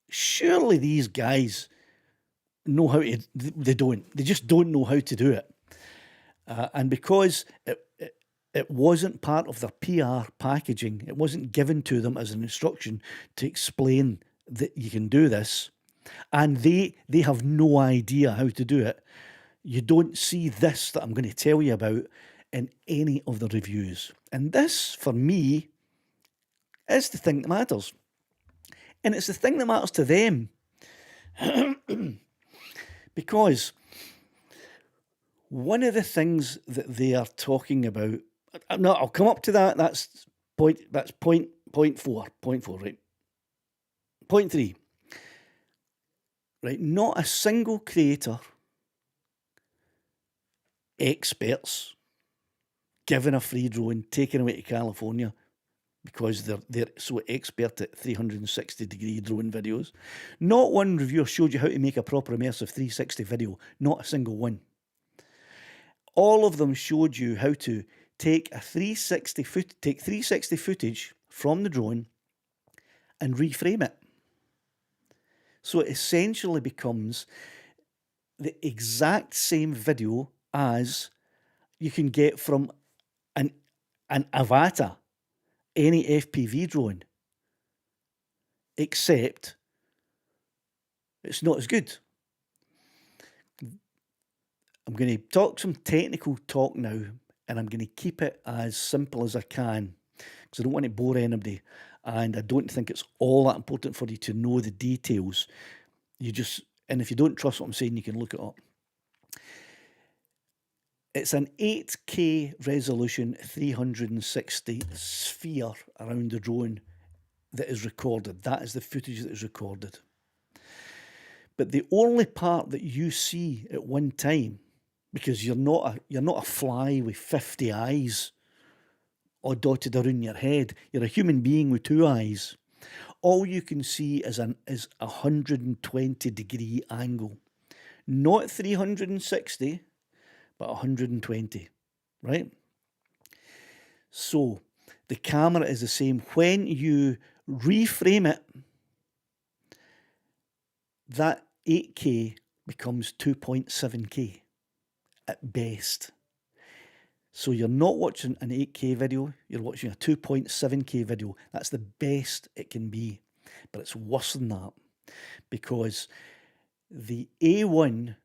Surely these guys know how to... They don't. They just don't know how to do it. And because it wasn't part of their PR packaging, it wasn't given to them as an instruction to explain that you can do this, and they have no idea how to do it. You don't see this that I'm going to tell you about in any of the reviews. And this, for me, is the thing that matters. And it's the thing that matters to them. Because one of the things that they are talking about... No, I'll come up to that. That's point 4. Point 4, right? Point 3. Right, not a single creator, experts, given a free drone, taken away to California because they're so expert at 360-degree drone videos. Not one reviewer showed you how to make a proper immersive 360 video. Not a single one. All of them showed you how to take 360 footage from the drone and reframe it. So it essentially becomes the exact same video as you can get from an Avata, any FPV drone, except it's not as good. I'm going to talk some technical talk now, and I'm going to keep it as simple as I can because I don't want to bore anybody, and I don't think it's all that important for you to know the details. And if you don't trust what I'm saying, you can look it up. It's an 8K resolution 360 sphere around the drone that is recorded. That is the footage that is recorded. But the only part that you see at one time, because you're not a fly with 50 eyes or dotted around your head, you're a human being with 2 eyes. All you can see is a 120-degree angle. Not 360, but 120, right? So the camera is the same. When you reframe it, that 8K becomes 2.7K at best. So you're not watching an 8K video, you're watching a 2.7K video. That's the best it can be. But it's worse than that because the A1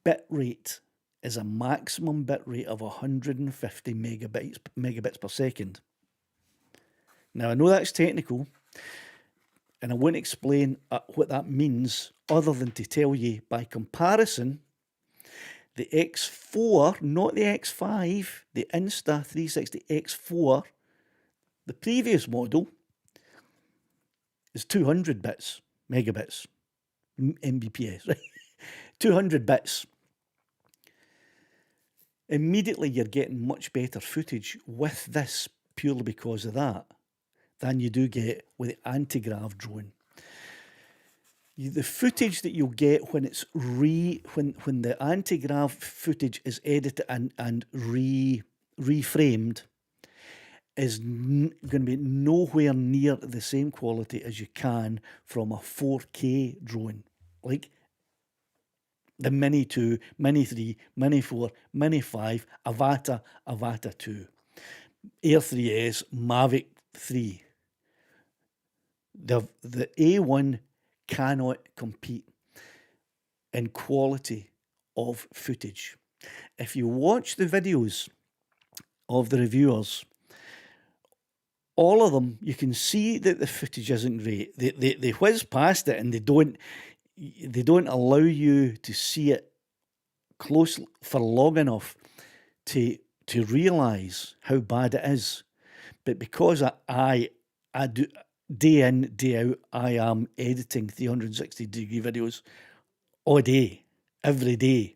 bit rate is a maximum bit rate of 150 megabits per second. Now, I know that's technical, and I won't explain what that means other than to tell you, by comparison, the X4, not the X5, the Insta360 X4, the previous model, is 200 megabits, Mbps, right? 200 bits. Immediately you're getting much better footage with this purely because of that than you do get with the anti-grav drone. the footage that you'll get when it's when the anti-grav footage is edited and reframed is going to be nowhere near the same quality as you can from a 4K drone, like the Mini 2, Mini 3, Mini 4, Mini 5, Avata, Avata 2, Air 3S, Mavic 3. The A1 cannot compete in quality of footage. If you watch the videos of the reviewers, all of them, you can see that the footage isn't great. They whiz past it and they don't allow you to see it close for long enough to realise how bad it is. But because I do day in, day out, I am editing 360-degree videos all day, every day.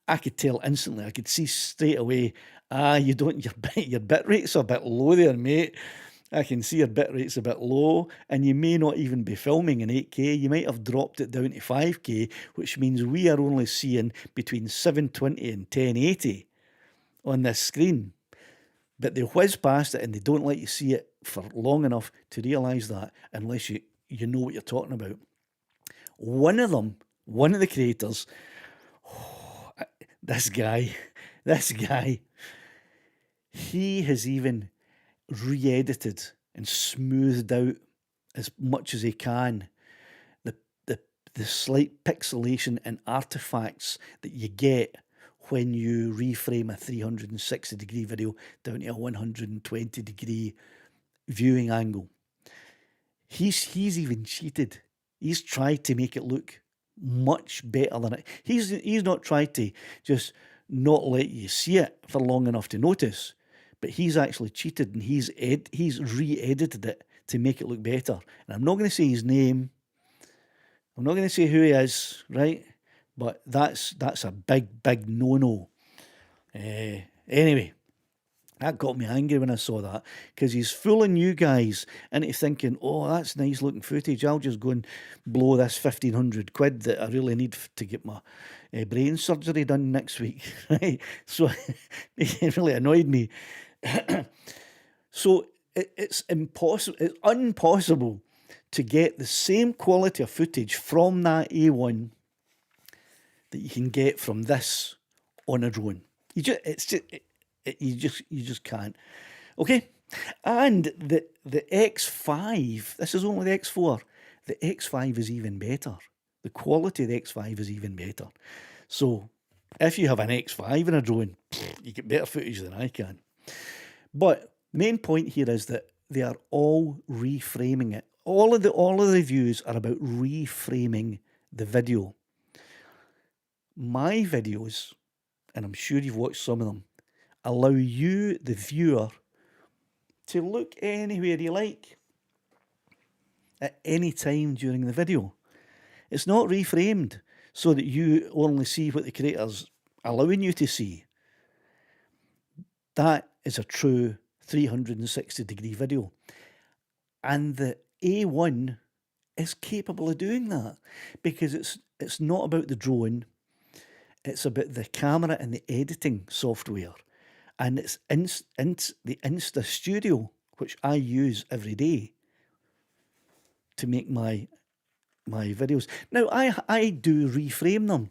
I could tell instantly. I could see straight away, your bit rate's a bit low there, mate. I can see your bit rate's a bit low, and you may not even be filming in 8K. You might have dropped it down to 5K, which means we are only seeing between 720 and 1080 on this screen. But they whiz past it and they don't let you see it for long enough to realise that, unless you know what you're talking about. One of the creators, this guy, he has even re-edited and smoothed out as much as he can the slight pixelation and artifacts that you get when you reframe a 360-degree video down to a 120-degree viewing angle. He's even cheated. He's tried to make it look much better than it. He's not tried to just not let you see it for long enough to notice, but he's actually cheated and he's re-edited it to make it look better. And I'm not going to say his name. I'm not going to say who he is, right? But that's a big no-no. Anyway, that got me angry when I saw that, because he's fooling you guys into thinking, oh, that's nice looking footage. I'll just go and blow this 1,500 quid that I really need to get my brain surgery done next week. Right? So it really annoyed me. So it's impossible to get the same quality of footage from that A1 that you can get from this on a drone. You just can't. Okay, and the X5. This is only the X4. The X5 is even better. The quality of the X5 is even better. So if you have an X5 in a drone, you get better footage than I can. But main point here is that they are all reframing it. All of the reviews are about reframing the video. My videos, and I'm sure you've watched some of them, allow you, the viewer, to look anywhere you like at any time during the video. It's not reframed so that you only see what the creator's allowing you to see. That is a true 360-degree video. And the A1 is capable of doing that, because it's not about the drone. It's about the camera and the editing software. And it's the Insta Studio, which I use every day to make my videos. Now, I do reframe them.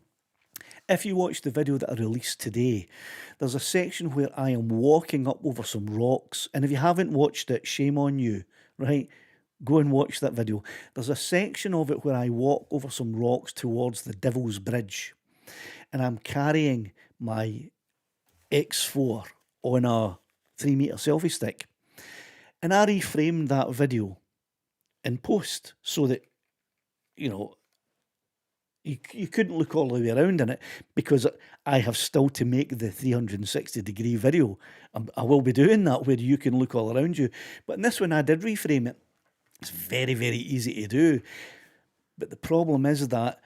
If you watch the video that I released today, there's a section where I am walking up over some rocks. And if you haven't watched it, shame on you, right? Go and watch that video. There's a section of it where I walk over some rocks towards the Devil's Bridge. And I'm carrying my X4 on a 3-meter selfie stick. And I reframed that video in post so that, you couldn't look all the way around in it, because I have still to make the 360-degree video. I will be doing that where you can look all around you. But in this one, I did reframe it. It's very, very easy to do. But the problem is that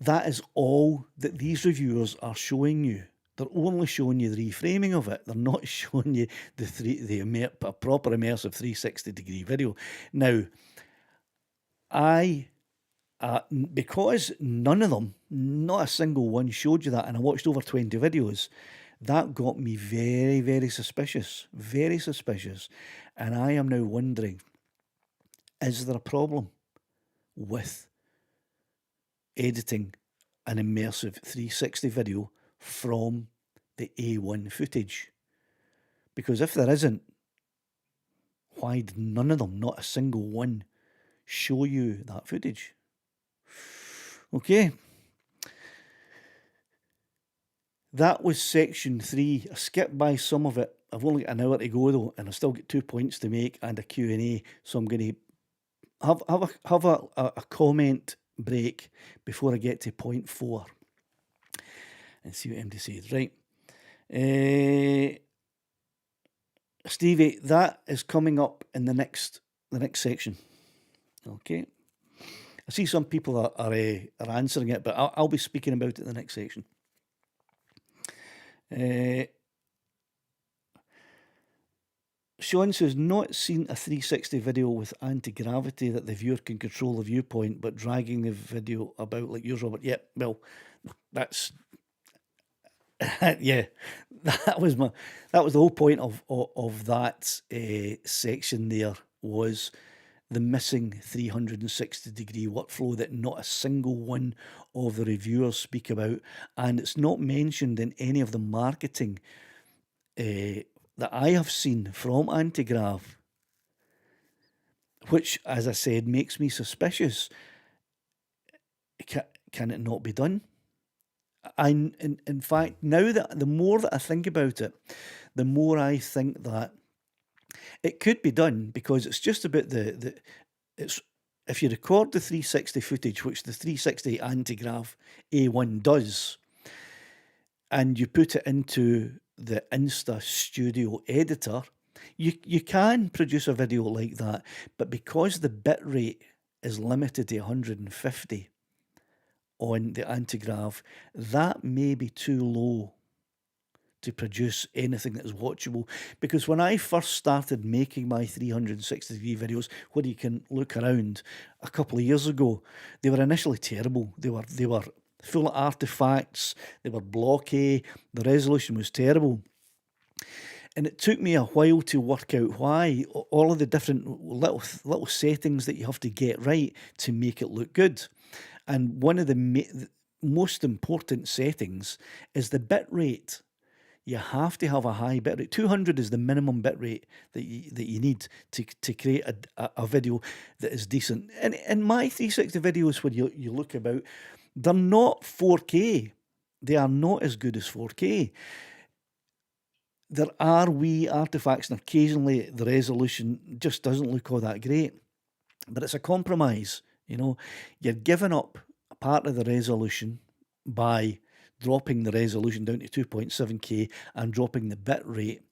is all that these reviewers are showing you. They're only showing you the reframing of it. They're not showing you a proper immersive 360-degree video. Now, I Because none of them, not a single one, showed you that, and I watched over 20 videos, that got me very, very suspicious. Very suspicious. And I am now wondering, is there a problem with editing an immersive 360 video from the A1 footage? Because if there isn't, why did none of them, not a single one, show you that footage? Okay. That was section 3. I skipped by some of it. I've only got an hour to go though, and I've still got 2 points to make and a Q&A. So I'm going to have a comment break before I get to point 4 and see what MD says. Right. Stevie, that is coming up in the next section. Okay. I see some people are answering it, but I'll be speaking about it in the next section. Sean says, not seen a 360 video with anti-gravity that the viewer can control the viewpoint, but dragging the video about like yours, Robert. Yeah, well, that's yeah, that was the whole point of that section. There was the missing 360-degree workflow that not a single one of the reviewers speak about, and it's not mentioned in any of the marketing that I have seen from Antigrav, which, as I said, makes me suspicious. Can it not be done? In fact, now that the more that I think about it, the more I think that it could be done, because it's just about it's if you record the 360 footage, which the 360 Antigrav A1 does, and you put it into the Insta Studio editor, you can produce a video like that, but because the bitrate is limited to 150 on the Antigrav, that may be too low to produce anything that is watchable. Because when I first started making my 360-degree videos, where you can look around, a couple of years ago, they were initially terrible. They were full of artifacts, they were blocky, the resolution was terrible. And it took me a while to work out why, all of the different little settings that you have to get right to make it look good. And one of the most important settings is the bit rate. You have to have a high bit rate. 200 is the minimum bit rate that you need to create a video that is decent. And in my 360 videos, when you look about, they're not 4K. They are not as good as 4K. There are wee artifacts, and occasionally the resolution just doesn't look all that great. But it's a compromise, you know. You're giving up a part of the resolution by dropping the resolution down to 2.7K and dropping the bit rate.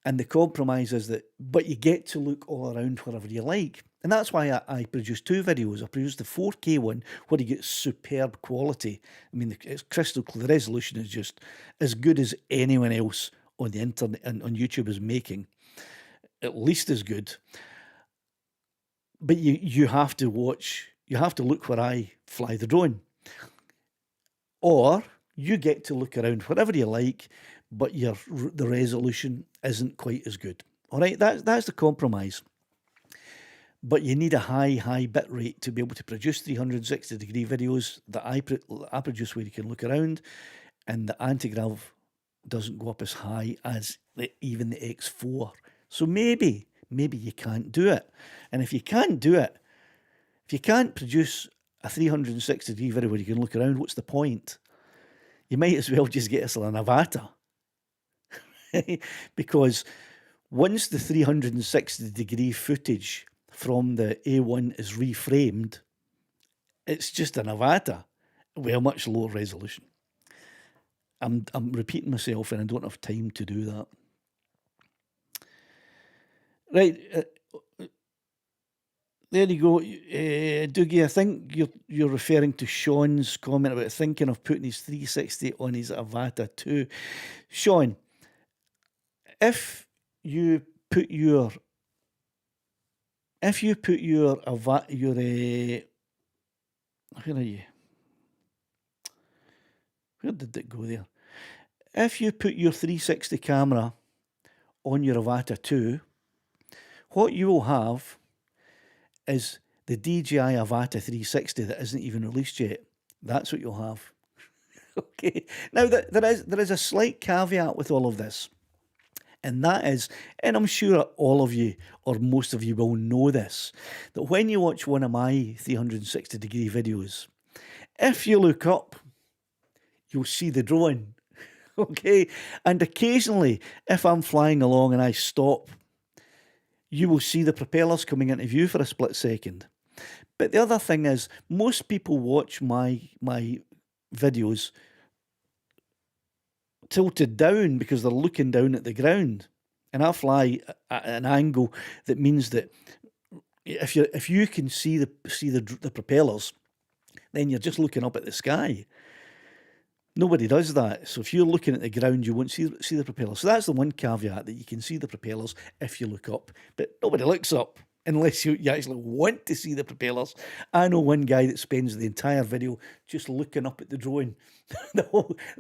And the compromise is that, but you get to look all around wherever you like. And that's why I produced 2 videos. I produced the 4K one, where you get superb quality. I mean, it's crystal clear. The resolution is just as good as anyone else on the internet and on YouTube is making. At least as good. But you have to watch, you have to look where I fly the drone. Or you get to look around wherever you like, but the resolution isn't quite as good. All right, that's the compromise. But you need a high bit rate to be able to produce 360-degree videos that I produce, where you can look around, and the Antigrav doesn't go up as high as even the X4. So maybe you can't do it. And if you can't do it, if you can't produce a 360-degree video where you can look around, what's the point? You might as well just get yourself an avatar. Because once the 360-degree footage from the A1 is reframed, it's just an avatar with a much lower resolution. I'm repeating myself, and I don't have time to do that. Right, there you go, Doogie. I think you're referring to Sean's comment about thinking of putting his 360 on his avatar too. Sean, if you put your Where are you? Where did it go there? If you put your 360 camera on your Avata 2, what you will have is the DJI Avata 360 that isn't even released yet. That's what you'll have. Okay. Now, there is a slight caveat with all of this. And that is, and I'm sure all of you, or most of you will know this, that when you watch one of my 360 degree videos, if you look up, you'll see the drone. Okay. And occasionally, if I'm flying along and I stop, you will see the propellers coming into view for a split second. But the other thing is, most people watch my videos tilted down because they're looking down at the ground, and I fly at an angle that means that if you can see the propellers, then you're just looking up at the sky. Nobody does that. So if you're looking at the ground, you won't see the propellers. So that's the one caveat, that you can see the propellers if you look up, but nobody looks up unless you actually want to see the propellers. I know one guy that spends the entire video just looking up at the drone. the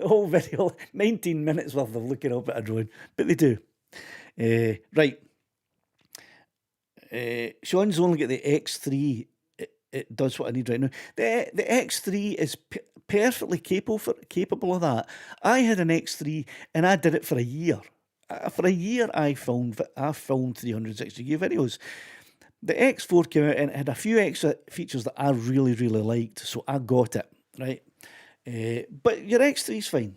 whole video, 19 minutes worth of looking up at a drone, but they do. Right. Sean's only got the X3. It does what I need right now. The X3 is perfectly capable of that. I had an X3 and I did it for a year. For a year, I filmed 360 degree videos. The X4 came out and it had a few extra features that I really, really liked, so I got it, right? But your X3 is fine.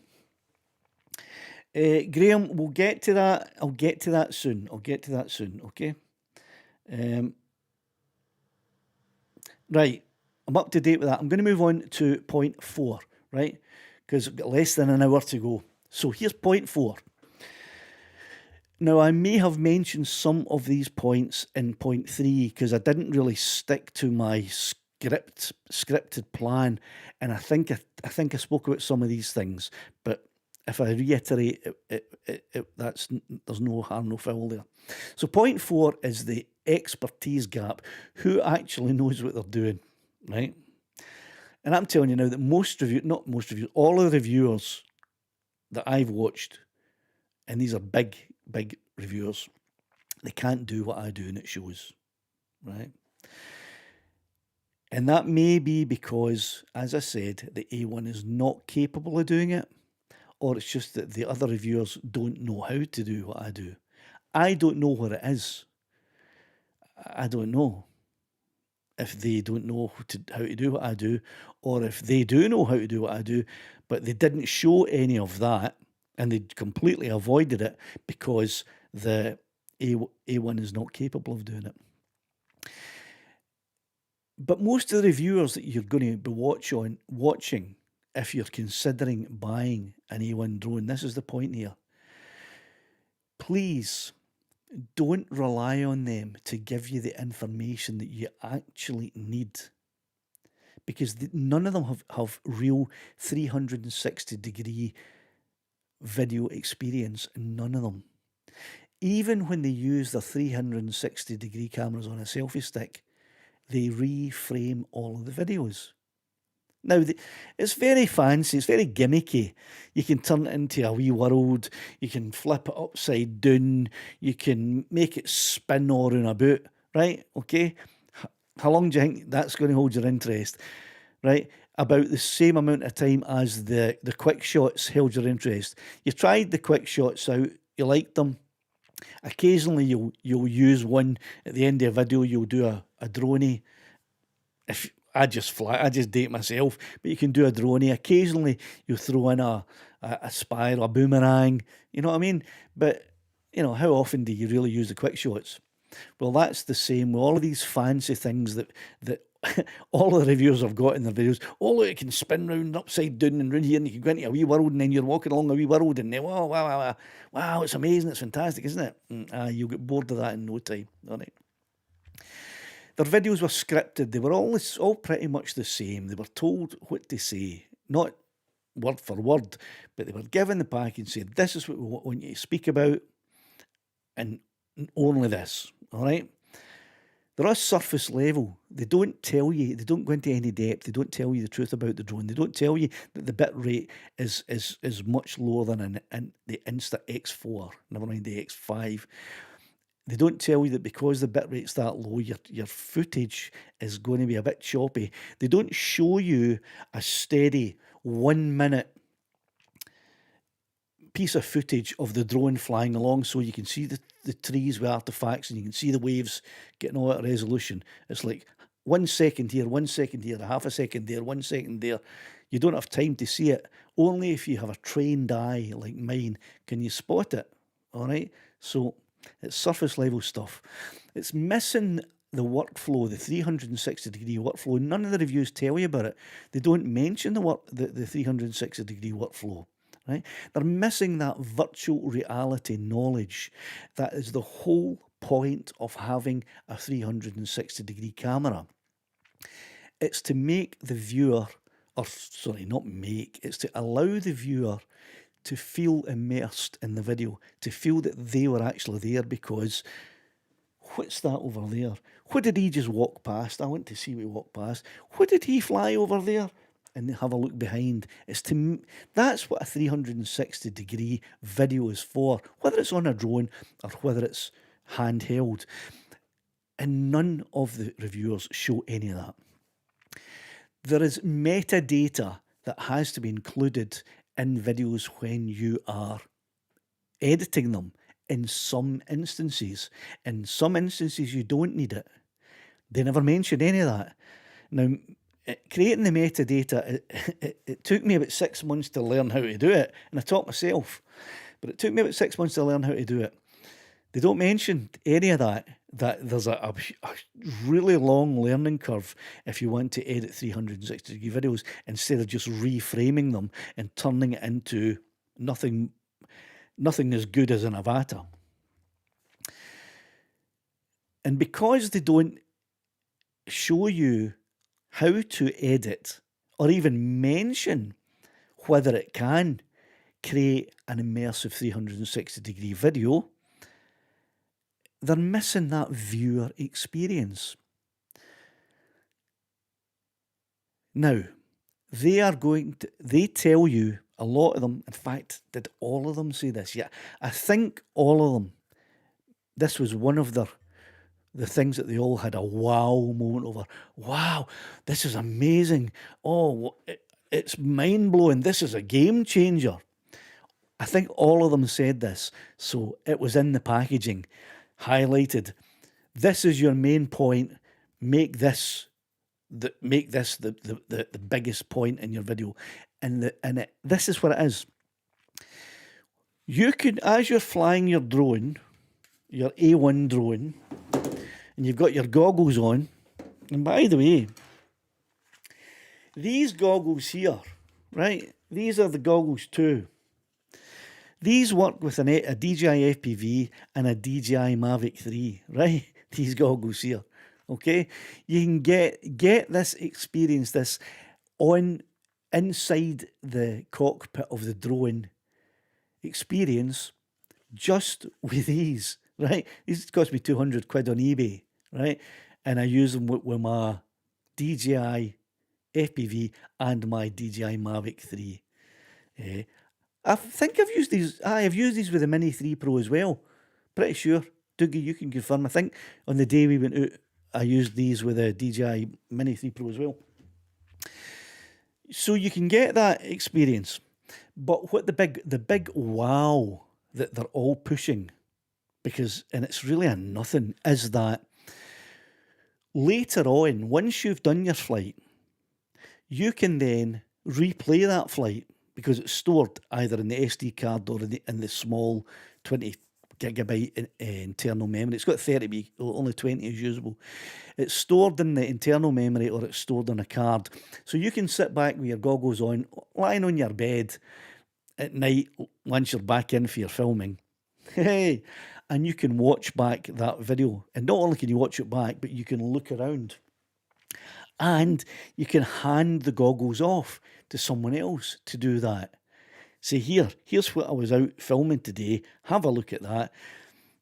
Graham, we'll get to that. I'll get to that soon, okay? Right, I'm up to date with that. I'm going to move on to point 4, right? Because I've got less than an hour to go. So here's point 4. Now, I may have mentioned some of these points in point 3 because I didn't really stick to my scripted plan, and I think I spoke about some of these things. But if I reiterate, there's no harm, no foul there. So point 4 is the expertise gap. Who actually knows what they're doing, right? And I'm telling you now that all of the reviewers that I've watched, and these are big reviewers, they can't do what I do, and it shows, right? And that may be because, as I said, the A1 is not capable of doing it, or it's just that the other reviewers don't know how to do what I do. I don't know what it is. I don't know if they don't know how to do what I do, or if they do know how to do what I do, but they didn't show any of that, and they completely avoided it because the A1 is not capable of doing it. But most of the reviewers that you're going to be watching, if you're considering buying an A1 drone, this is the point here. Please don't rely on them to give you the information that you actually need, because none of them have real 360 degree video experience. None of them. Even when they use their 360 degree cameras on a selfie stick, they reframe all of the videos. Now, it's very fancy, it's very gimmicky. You can turn it into a wee world, you can flip it upside down, you can make it spin all around about, right? Okay? How long do you think that's going to hold your interest, right? About the same amount of time as the quick shots held your interest. You tried the quick shots out, you liked them. Occasionally you'll use one at the end of a video, you'll do a droney. If I just date myself, but you can do a droney. Occasionally you throw in a spiral, a boomerang, you know what I mean? But, you know, how often do you really use the quick shots? Well, that's the same with all of these fancy things that all of the reviewers have got in their videos. Oh, look, it can spin round upside down and round here, and you can go into a wee world, and then you're walking along a wee world, and then, wow, it's amazing, it's fantastic, isn't it? You'll get bored of that in no time, all right? Their videos were scripted. They were all pretty much the same. They were told what to say, not word for word, but they were given the pack and said, this is what we want you to speak about, and only this, all right? They're all surface level. They don't tell you, they don't go into any depth, they don't tell you the truth about the drone. They don't tell you that the bit rate is much lower than the Insta X4, never mind the X5. They don't tell you that because the bit rate's that low, your footage is going to be a bit choppy. They don't show you a steady 1 minute piece of footage of the drone flying along so you can see the trees with artifacts and you can see the waves getting all that resolution. It's like 1 second here, 1 second here, a half a second there, 1 second there. You don't have time to see it. Only if you have a trained eye like mine can you spot it. All right? So it's surface level stuff. It's missing the workflow, the 360 degree workflow. None of the reviews tell you about it. They don't mention the 360 degree workflow. Right? They're missing that virtual reality knowledge. That is the whole point of having a 360 degree camera. It's to make the viewer, it's to allow the viewer to feel immersed in the video, to feel that they were actually there because what's that over there? What did he just walk past? I want to see what he walked past. What did he fly over there? And have a look behind. That's what a 360 degree video is for, whether it's on a drone or whether it's handheld. And none of the reviewers show any of that. There is metadata that has to be included in videos when you are editing them. In some instances, you don't need it. They never mention any of that. Now, creating the metadata, it took me about 6 months to learn how to do it, and I taught myself, but it took me about 6 months to learn how to do it. They don't mention any of that there's a really long learning curve if you want to edit 360 degree videos instead of just reframing them and turning it into nothing as good as an avatar. And because they don't show you how to edit or even mention whether it can create an immersive 360 degree video, they're missing that viewer experience. Now, they tell you, a lot of them, in fact, did all of them say this? Yeah, I think all of them, this was one of the things that they all had a wow moment over. Wow, this is amazing. Oh, it's mind-blowing. This is a game changer. I think all of them said this. So it was in the packaging, highlighted. This is your main point. Make this the biggest point in your video. This is what it is. You could, as you're flying your drone, your A1 drone, and you've got your goggles on. And by the way, these goggles here, right? These are the goggles too. These work with a DJI FPV and a DJI Mavic 3, right? These goggles here, okay? You can get this experience, this inside the cockpit of the drone experience just with these, right? These cost me 200 quid on eBay, right? And I use them with my DJI FPV and my DJI Mavic 3. I think I've used these. I've used these with the Mini 3 Pro as well. Pretty sure. Dougie, you can confirm. I think on the day we went out, I used these with a DJI Mini 3 Pro as well. So you can get that experience. But what the big wow that they're all pushing, and it's really a nothing, is that later on, once you've done your flight, you can then replay that flight because it's stored either in the SD card or in the small 20 gigabyte internal memory. It's got 30 B, only 20 is usable. It's stored in the internal memory or it's stored on a card. So you can sit back with your goggles on, lying on your bed at night once you're back in for your filming. Hey, and you can watch back that video. And not only can you watch it back, but you can look around. And you can hand the goggles off to someone else to do that. Say, here's what I was out filming today. Have a look at that.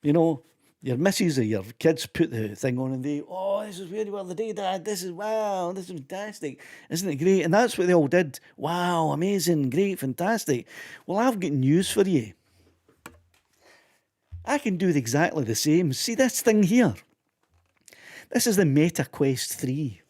You know, your missus or your kids put the thing on and they, oh, this is really well the day, Dad. This is, wow, this is fantastic. Isn't it great? And that's what they all did. Wow, amazing, great, fantastic. Well, I've got news for you. I can do exactly the same. See this thing here? This is the Meta Quest 3.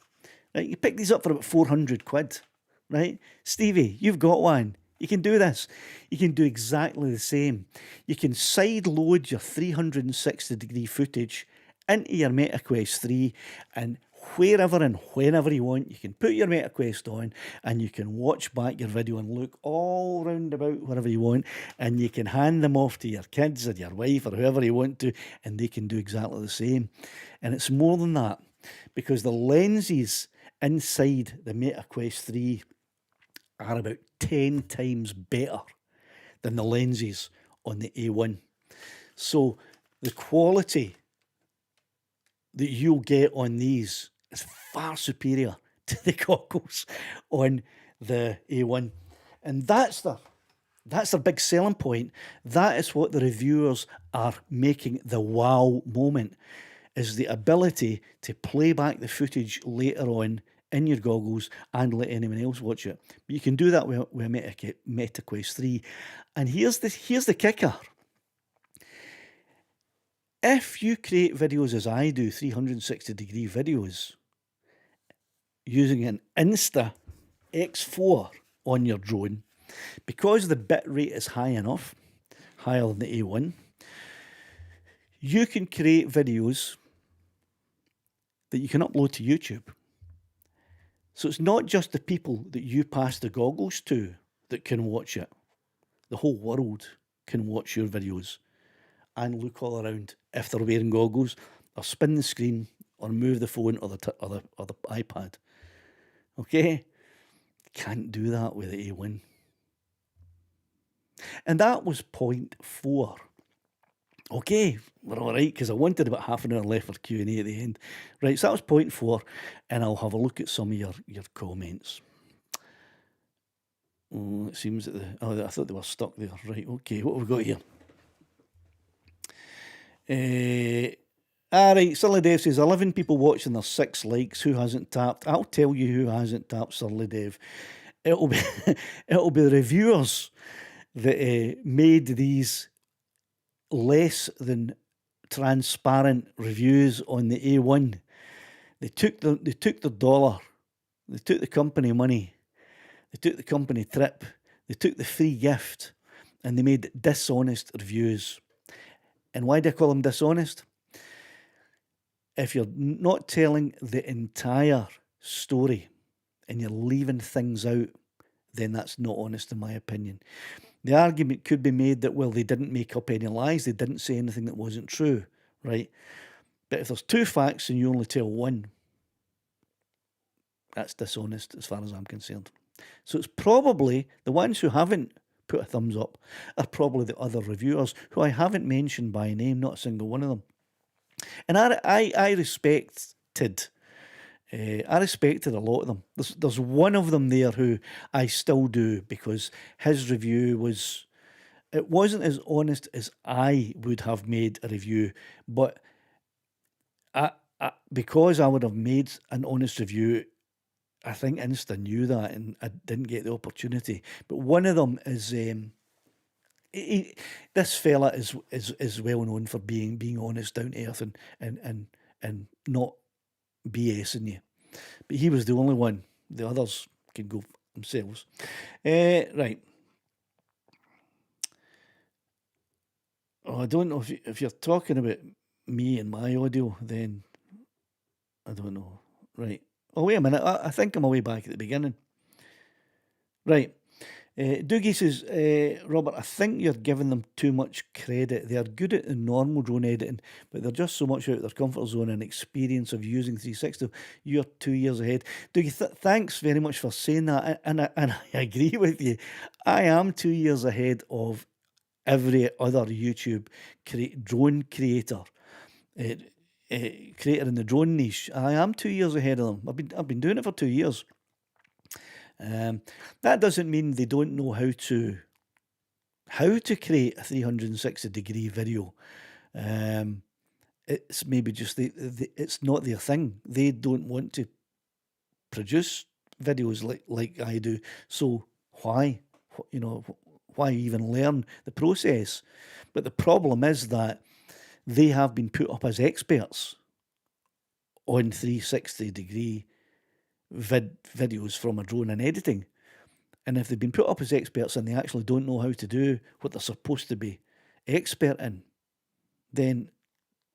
Right? You pick these up for about 400 quid. Right? Stevie, you've got one. You can do this. You can do exactly the same. You can side load your 360 degree footage into your Meta Quest 3, and wherever and whenever you want, you can put your Meta Quest on and you can watch back your video and look all round about wherever you want, and you can hand them off to your kids or your wife or whoever you want to, and they can do exactly the same. And it's more than that, because the lenses inside the Meta Quest 3 are about 10 times better than the lenses on the A1. So the quality that you'll get on these is far superior to the goggles on the A1. And that's their big selling point. That is what the reviewers are making the wow moment, is the ability to play back the footage later on in your goggles and let anyone else watch it. But you can do that with Meta Quest 3. And here's the kicker. If you create videos as I do, 360 degree videos, using an Insta X4 on your drone, because the bit rate is high enough, higher than the A1, you can create videos that you can upload to YouTube. So it's not just the people that you pass the goggles to that can watch it. The whole world can watch your videos and look all around if they're wearing goggles, or spin the screen, or move the phone or the iPad. Okay? Can't do that with the A1. And that was point 4. Okay, we're all right, because I wanted about half an hour left for Q&A at the end. Right, so that was point 4, and I'll have a look at some of your comments. Oh, it seems that I thought they were stuck there. Right, okay, what have we got here? Right, Surly Dev says, 11 people watching, there's 6 likes. Who hasn't tapped? I'll tell you who hasn't tapped, Surly Dev. It'll be the reviewers that made these less than transparent reviews on the A1. They took their dollar, they took the company money, they took the company trip, they took the free gift, and they made dishonest reviews. And why do I call them dishonest? If you're not telling the entire story and you're leaving things out, then that's not honest, in my opinion. The argument could be made that, well, they didn't make up any lies, they didn't say anything that wasn't true, right? But if there's 2 facts and you only tell one, that's dishonest as far as I'm concerned. So it's probably the ones who haven't put a thumbs up are probably the other reviewers who I haven't mentioned by name, not a single one of them. And I respected a lot of them. There's one of them there who I still do, because his review wasn't as honest as I would have made a review, but because I would have made an honest review, I think Insta knew that and I didn't get the opportunity. But one of them is this fella is well known for being honest, down to earth, and not BSing you. But he was the only one. The others can go themselves. Right. Oh, I don't know if you're talking about me and my audio, then I don't know. Right. Oh, wait a minute. I think I'm way back at the beginning. Right. Doogie says, Robert, I think you're giving them too much credit. They are good at the normal drone editing, but they're just so much out of their comfort zone and experience of using 360. You're 2 years ahead. Doogie, thanks very much for saying that, and I agree with you. I am 2 years ahead of every other YouTube drone creator. Creator in the drone niche. I am 2 years ahead of them. I've been doing it for 2 years. That doesn't mean they don't know how to create a 360 degree video. it's maybe just it's not their thing. They don't want to produce videos like I do. So why, why even learn the process? But the problem is that they have been put up as experts on 360-degree videos from a drone and editing. And if they've been put up as experts and they actually don't know how to do what they're supposed to be expert in, then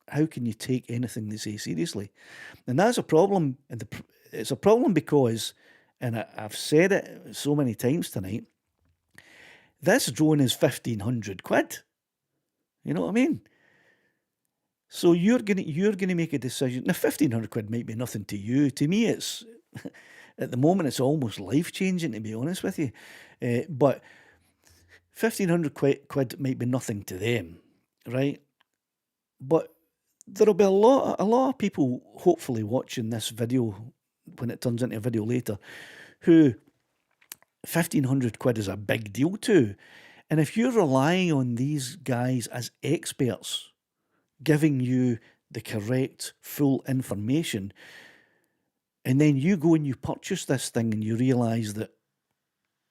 how can you take anything they say seriously? And that's a problem. And it's a problem because, and I've said it so many times tonight, this drone is 1,500 quid. You know what I mean? So you're gonna make a decision. Now, 1,500 quid might be nothing to you. To me, it's at the moment it's almost life changing. To be honest with you, but 1,500 quid might be nothing to them, right? But there'll be a lot of people hopefully watching this video when it turns into a video later, who 1,500 quid is a big deal to. And if you're relying on these guys as experts giving you the correct full information, and then you go and you purchase this thing and you realise that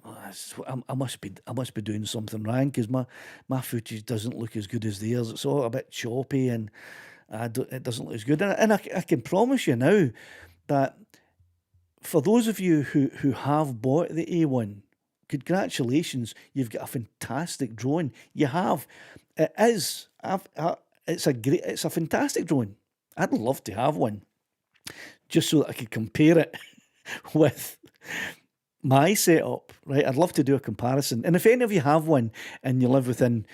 I must be doing something wrong because my footage doesn't look as good as theirs. It's all a bit choppy and it doesn't look as good. And I can promise you now that for those of you who have bought the A1, congratulations, you've got a fantastic drone. You have. It is. It's a fantastic drone. I'd love to have one, just so that I could compare it with my setup, right? I'd love to do a comparison. And if any of you have one and you live within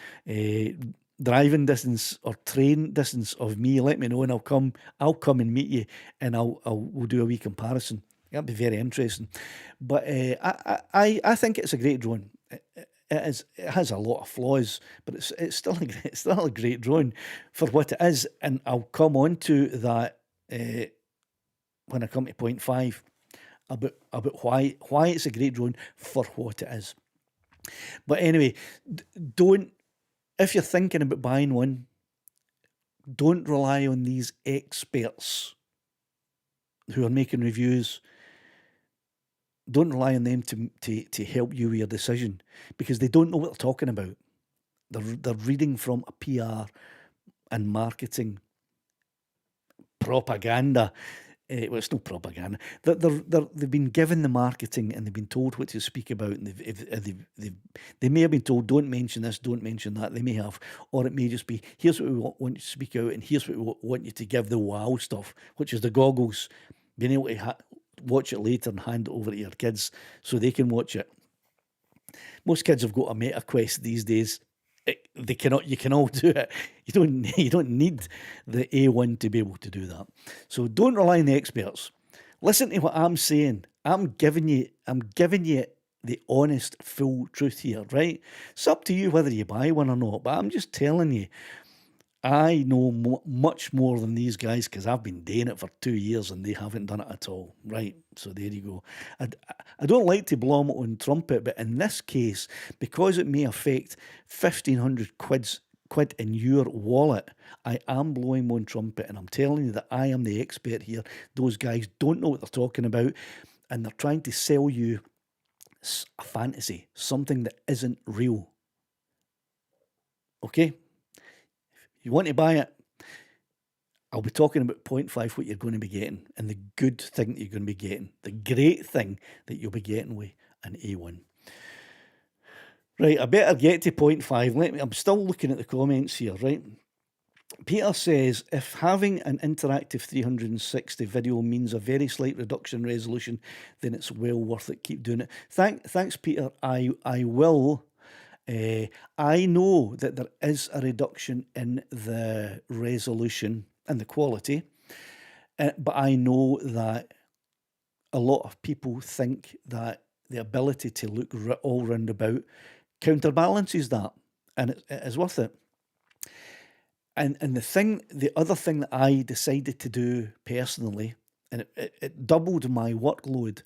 driving distance or train distance of me, let me know and I'll come and meet you and we'll do a wee comparison. That'd be very interesting. But I think it's a great drone. It has a lot of flaws, but it's still a great drone for what it is. And I'll come on to that when I come to point 5 about why it's a great drone for what it is. But anyway, if you're thinking about buying one, don't rely on these experts who are making reviews. Don't rely on them to help you with your decision, because they don't know what they're talking about. They're reading from a PR and marketing propaganda. Well, it's no propaganda. They've been given the marketing and they've been told what to speak about, and they may have been told, don't mention this, don't mention that. They may have, or it may just be, here's what we want you to speak out, and here's what we want you to give the wow stuff, which is the goggles, being able to watch it later and hand it over to your kids so they can watch it. Most kids have got a Meta Quest these days. You can all do it. You don't need the A1 to be able to do that. So don't rely on the experts. Listen to what I'm saying. I'm giving you the honest, full truth here, right? It's up to you whether you buy one or not, but I'm just telling you, I know much more than these guys because I've been doing it for 2 years and they haven't done it at all, right? So there you go. I don't like to blow my own trumpet, but in this case, because it may affect 1,500 quid in your wallet, I am blowing my own trumpet and I'm telling you that I am the expert here. Those guys don't know what they're talking about and they're trying to sell you a fantasy, something that isn't real. Okay? You want to buy it, I'll be talking about point 5, what you're going to be getting, and the good thing that you're going to be getting, the great thing that you'll be getting with an A1. Right, I better get to point 5. I'm still looking at the comments here, right? Peter says, if having an interactive 360 video means a very slight reduction in resolution, then it's well worth it. Keep doing it. Thanks, Peter. I will. I know that there is a reduction in the resolution and the quality, but I know that a lot of people think that the ability to look all round about counterbalances that, and it is worth it. And the other thing that I decided to do personally, and it doubled my workload,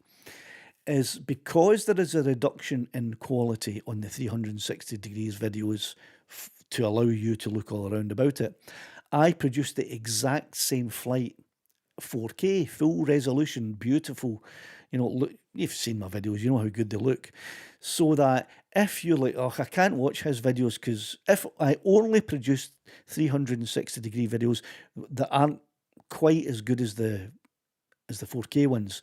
is because there is a reduction in quality on the 360 degrees videos to allow you to look all around about it, I produced the exact same flight, 4K, full resolution, beautiful. Look, you've seen my videos, you know how good they look. So that if you're like, oh, I can't watch his videos because if I only produced 360-degree videos that aren't quite as good as the 4K ones,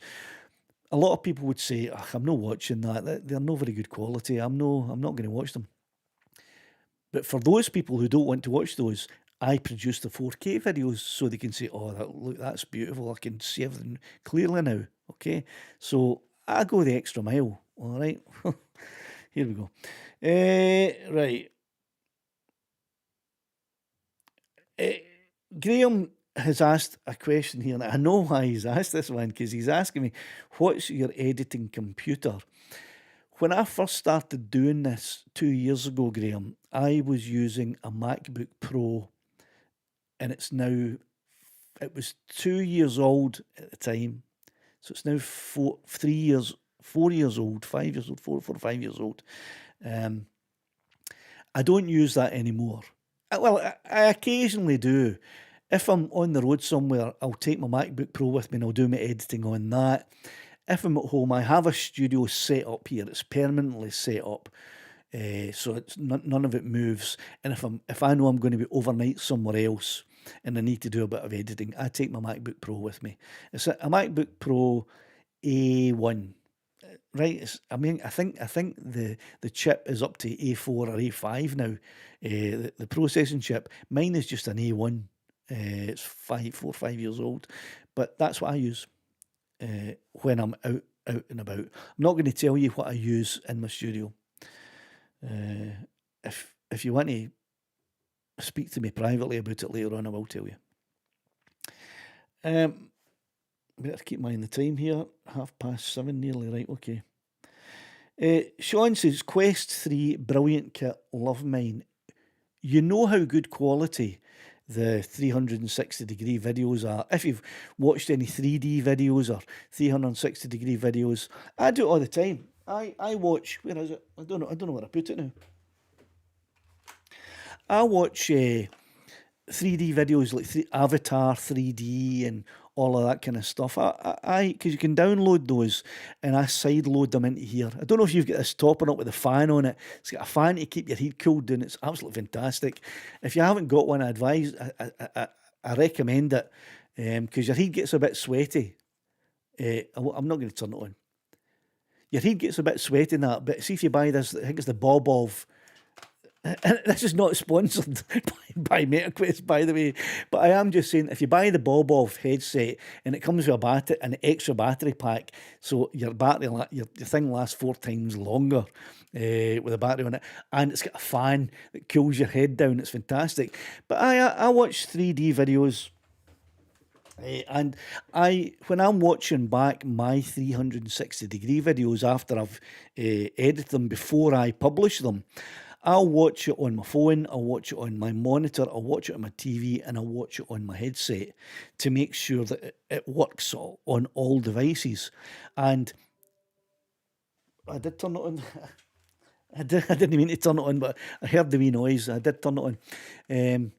a lot of people would say, oh, I'm not watching that. They're not very good quality. I'm not going to watch them. But for those people who don't want to watch those, I produce the 4K videos so they can say, oh, look, that's beautiful. I can see everything clearly now. Okay. So I go the extra mile. All right. Here we go. Right. Graham has asked a question here, and I know why he's asked this one, because he's asking me, what's your editing computer? When I first started doing this 2 years ago, Graham, I was using a MacBook Pro, and it was 2 years old at the time. So it's now 4 years old, 5 years old, 4 or 5 years old. I don't use that anymore. Well, I occasionally do. If I'm on the road somewhere, I'll take my MacBook Pro with me and I'll do my editing on that. If I'm at home, I have a studio set up here. It's permanently set up, so it's none of it moves. And if I know I'm going to be overnight somewhere else and I need to do a bit of editing, I take my MacBook Pro with me. It's a MacBook Pro A1. Right, I think the chip is up to A4 or A5 now. The processing chip, mine is just an A1. It's 4 or 5 years old, but that's what I use when I'm out and about. I'm not going to tell you what I use in my studio. If you want to speak to me privately about it later on, I will tell you. Better keep mind the time here. 7:30 nearly, right, okay. Sean says, Quest 3, brilliant kit, love mine. You know how good quality the 360-degree videos are. If you've watched any 3D videos or 360-degree videos, I do it all the time. I watch, where is it? I don't know where I put it now. I watch 3D videos like Avatar 3D and all of that kind of stuff. Because you can download those and I side load them into here. I don't know if you've got this topping up with a fan on it. It's got a fan to keep your heat cooled and it's absolutely fantastic. If you haven't got one, I recommend it because your heat gets a bit sweaty. I'm not going to turn it on. Your heat gets a bit sweaty in that, but see if you buy this, I think it's the Bob-Ov. And this is not sponsored by MetaQuest, by the way, but I am just saying, if you buy the Bob-Ov headset and it comes with an extra battery pack, so your thing lasts 4 times longer with a battery on it, and it's got a fan that cools your head down. It's fantastic. But I watch 3D videos. And when I'm watching back my 360-degree videos after I've edited them before I publish them, I'll watch it on my phone, I'll watch it on my monitor, I'll watch it on my TV, and I'll watch it on my headset to make sure that it works on all devices. And I did turn it on. I didn't mean to turn it on, but I heard the wee noise. I did turn it on.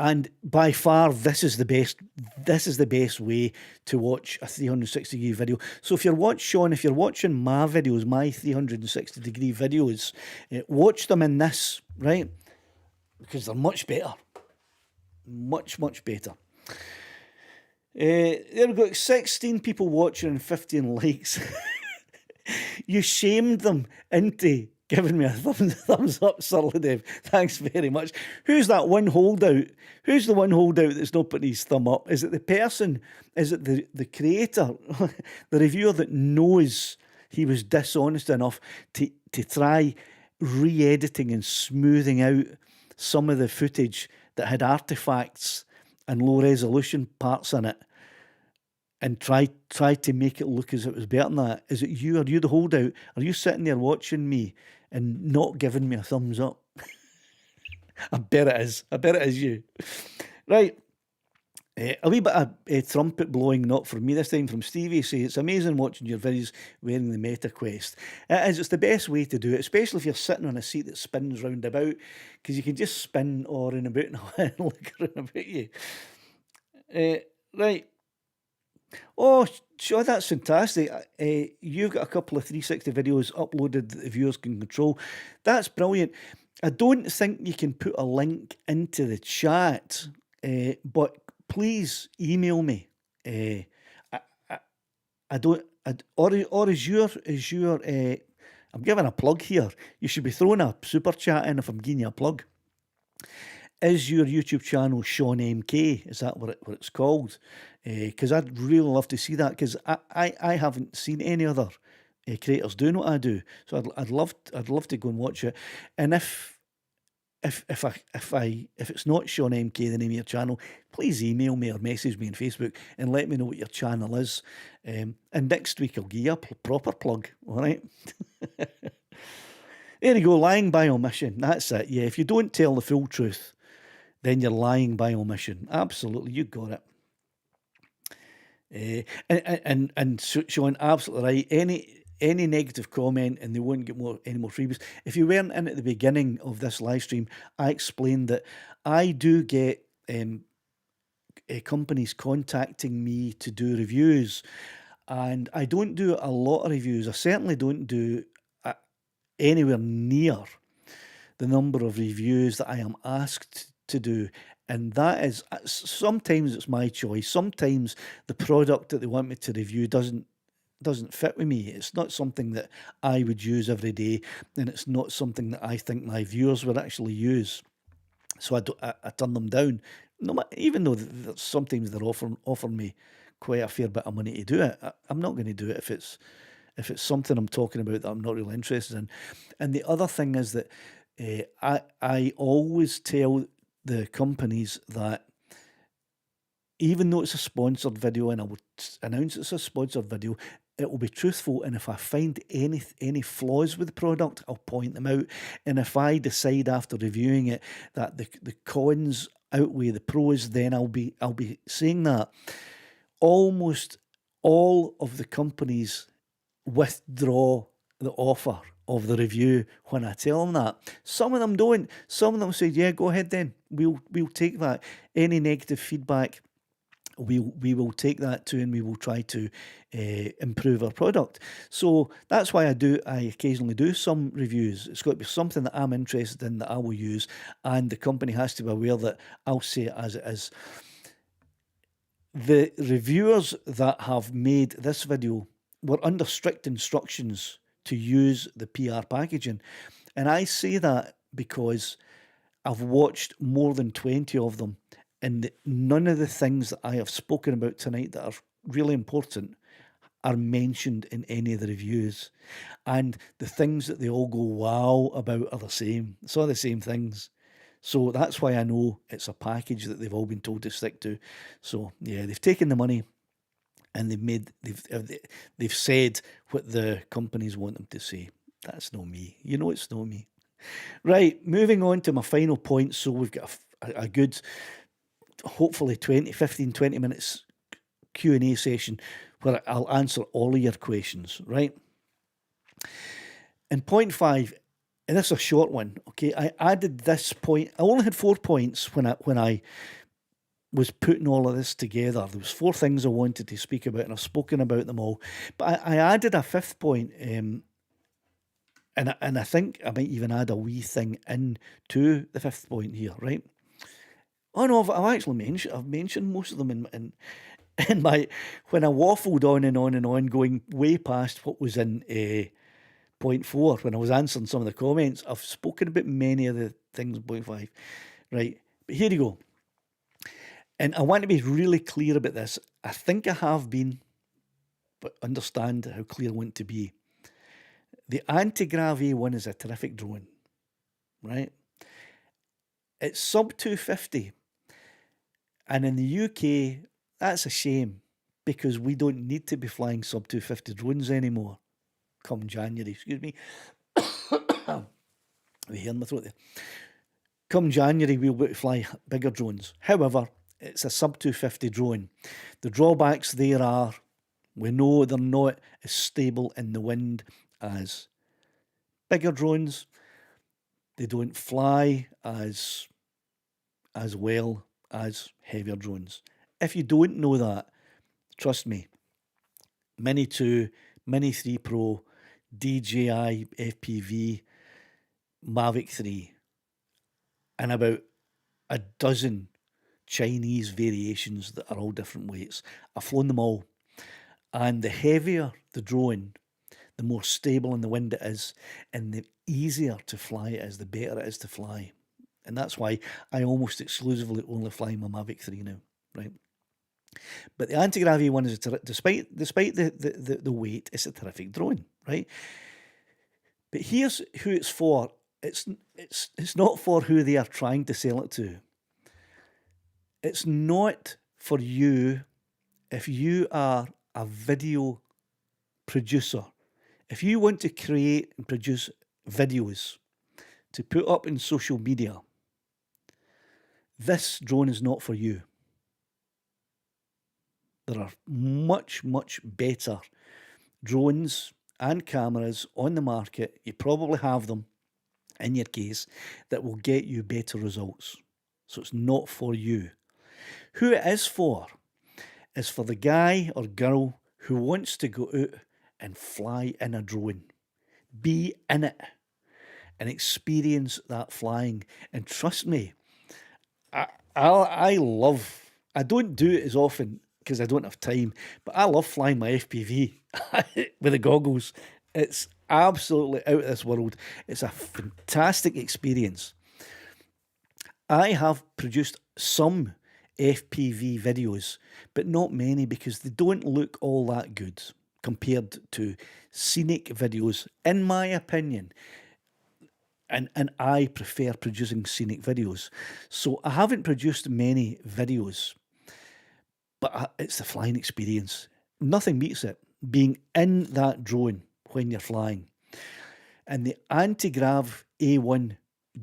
And by far, this is the best way to watch a 360-degree video. So if you're watching my videos, my 360-degree videos, watch them in this, right? Because they're much better. Much, much better. There we go. 16 people watching and 15 likes. You shamed them into giving me a thumbs up, Sir Dev. Thanks very much. Who's that one holdout? Who's the one holdout that's not putting his thumb up? Is it the person? Is it the creator? The reviewer that knows he was dishonest enough to try re-editing and smoothing out some of the footage that had artifacts and low resolution parts in it, and try to make it look as if it was better than that? Is it you? Are you the holdout? Are you sitting there watching me and not giving me a thumbs up? I bet it is. I bet it is you. Right. A wee bit of trumpet blowing, not from me this time, from Stevie. Say it's amazing watching your videos wearing the Meta Quest. It is. It's the best way to do it, especially if you're sitting on a seat that spins round about, because you can just spin all in about and look around about you. Right. Oh, sure, that's fantastic. You've got a couple of 360 videos uploaded that the viewers can control. That's brilliant. I don't think you can put a link into the chat, but please email me. I don't, or I'm giving a plug here. You should be throwing a super chat in if I'm giving you a plug. Is your YouTube channel Sean MK? Is that what it's called? Because I'd really love to see that, because I haven't seen any other creators doing what I do. So I'd love to go and watch it. And if it's not Sean MK, the name of your channel, please email me or message me on Facebook and let me know what your channel is. And next week I'll give you a proper plug. All right. There you go, lying by omission. That's it. Yeah, if you don't tell the full truth, then you're lying by omission. Absolutely, you got it. And Sean, absolutely right. Any negative comment and they won't get any more freebies. If you weren't in at the beginning of this live stream, I explained that I do get companies contacting me to do reviews, and I don't do a lot of reviews. I certainly don't do anywhere near the number of reviews that I am asked to do. And that is, sometimes it's my choice. Sometimes the product that they want me to review doesn't fit with me. It's not something that I would use every day, and it's not something that I think my viewers would actually use. So I turn them down, even though sometimes they're offering me quite a fair bit of money to do it. I'm not going to do it if it's something I'm talking about that I'm not really interested in. And the other thing is that I always tell the companies that even though it's a sponsored video, and I would announce it's a sponsored video, it will be truthful. And if I find any flaws with the product, I'll point them out. And if I decide after reviewing it that the cons outweigh the pros, then I'll be saying that. Almost all of the companies withdraw the offer of the review when I tell them that. Some of them don't. Some of them say, yeah, go ahead then. We'll take that. Any negative feedback, we will take that too, and we will try to improve our product. So that's why I occasionally do some reviews. It's got to be something that I'm interested in that I will use, and the company has to be aware that I'll say it as it is. The reviewers that have made this video were under strict instructions to use the PR packaging. And I say that because I've watched more than 20 of them, and none of the things that I have spoken about tonight that are really important are mentioned in any of the reviews. And the things that they all go wow about are the same. It's all the same things. So that's why I know it's a package that they've all been told to stick to. So yeah, they've taken the money, and they've said what the companies want them to say. That's not me. You know, it's not me. Right, moving on to my final point. So we've got a good, hopefully 15, 20 minutes Q&A session where I'll answer all of your questions, right? And point 5, and this is a short one, okay? I added this point. I only had 4 points when I was putting all of this together. There was 4 things I wanted to speak about, and I've spoken about them all. But I added a 5th point, and I think I might even add a wee thing into the 5th point here, right? Oh no, I've actually mentioned most of them in my, when I waffled on and on and on, going way past what was in point 4 when I was answering some of the comments. I've spoken about many of the things in point 5, right? But here you go. And I want to be really clear about this. I think I have been, but understand how clear I want to be. The Antigrav A1 is a terrific drone, right? It's sub 250. And in the UK, that's a shame, because we don't need to be flying sub 250 drones anymore. Come January, excuse me. The hair in my throat there. Come January, we'll be able to fly bigger drones. However, It's a sub 250 drone. The drawbacks there are, we know they're not as stable in the wind as bigger drones. They don't fly as well as heavier drones. If you don't know that, trust me, Mini 2, Mini 3 Pro, DJI FPV, Mavic 3, and about a dozen Chinese variations that are all different weights. I've flown them all. And the heavier the drone, the more stable in the wind it is, and the easier to fly it is, the better it is to fly. And that's why I almost exclusively only fly my Mavic 3 now, right? But the anti-gravity one is, despite the weight, it's a terrific drone, right? But here's who it's for. It's not for who they are trying to sell it to. It's not for you if you are a video producer. If you want to create and produce videos to put up in social media, this drone is not for you. There are much, much better drones and cameras on the market. You probably have them in your case that will get you better results. So it's not for you. Who it is for the guy or girl who wants to go out and fly in a drone. Be in it and experience that flying. And trust me, I don't do it as often because I don't have time, but I love flying my FPV with the goggles. It's absolutely out of this world. It's a fantastic experience. I have produced some FPV videos, but not many because they don't look all that good compared to scenic videos, in my opinion. And I prefer producing scenic videos. So I haven't produced many videos, but it's the flying experience. Nothing beats it. Being in that drone when you're flying. And the anti-grav A1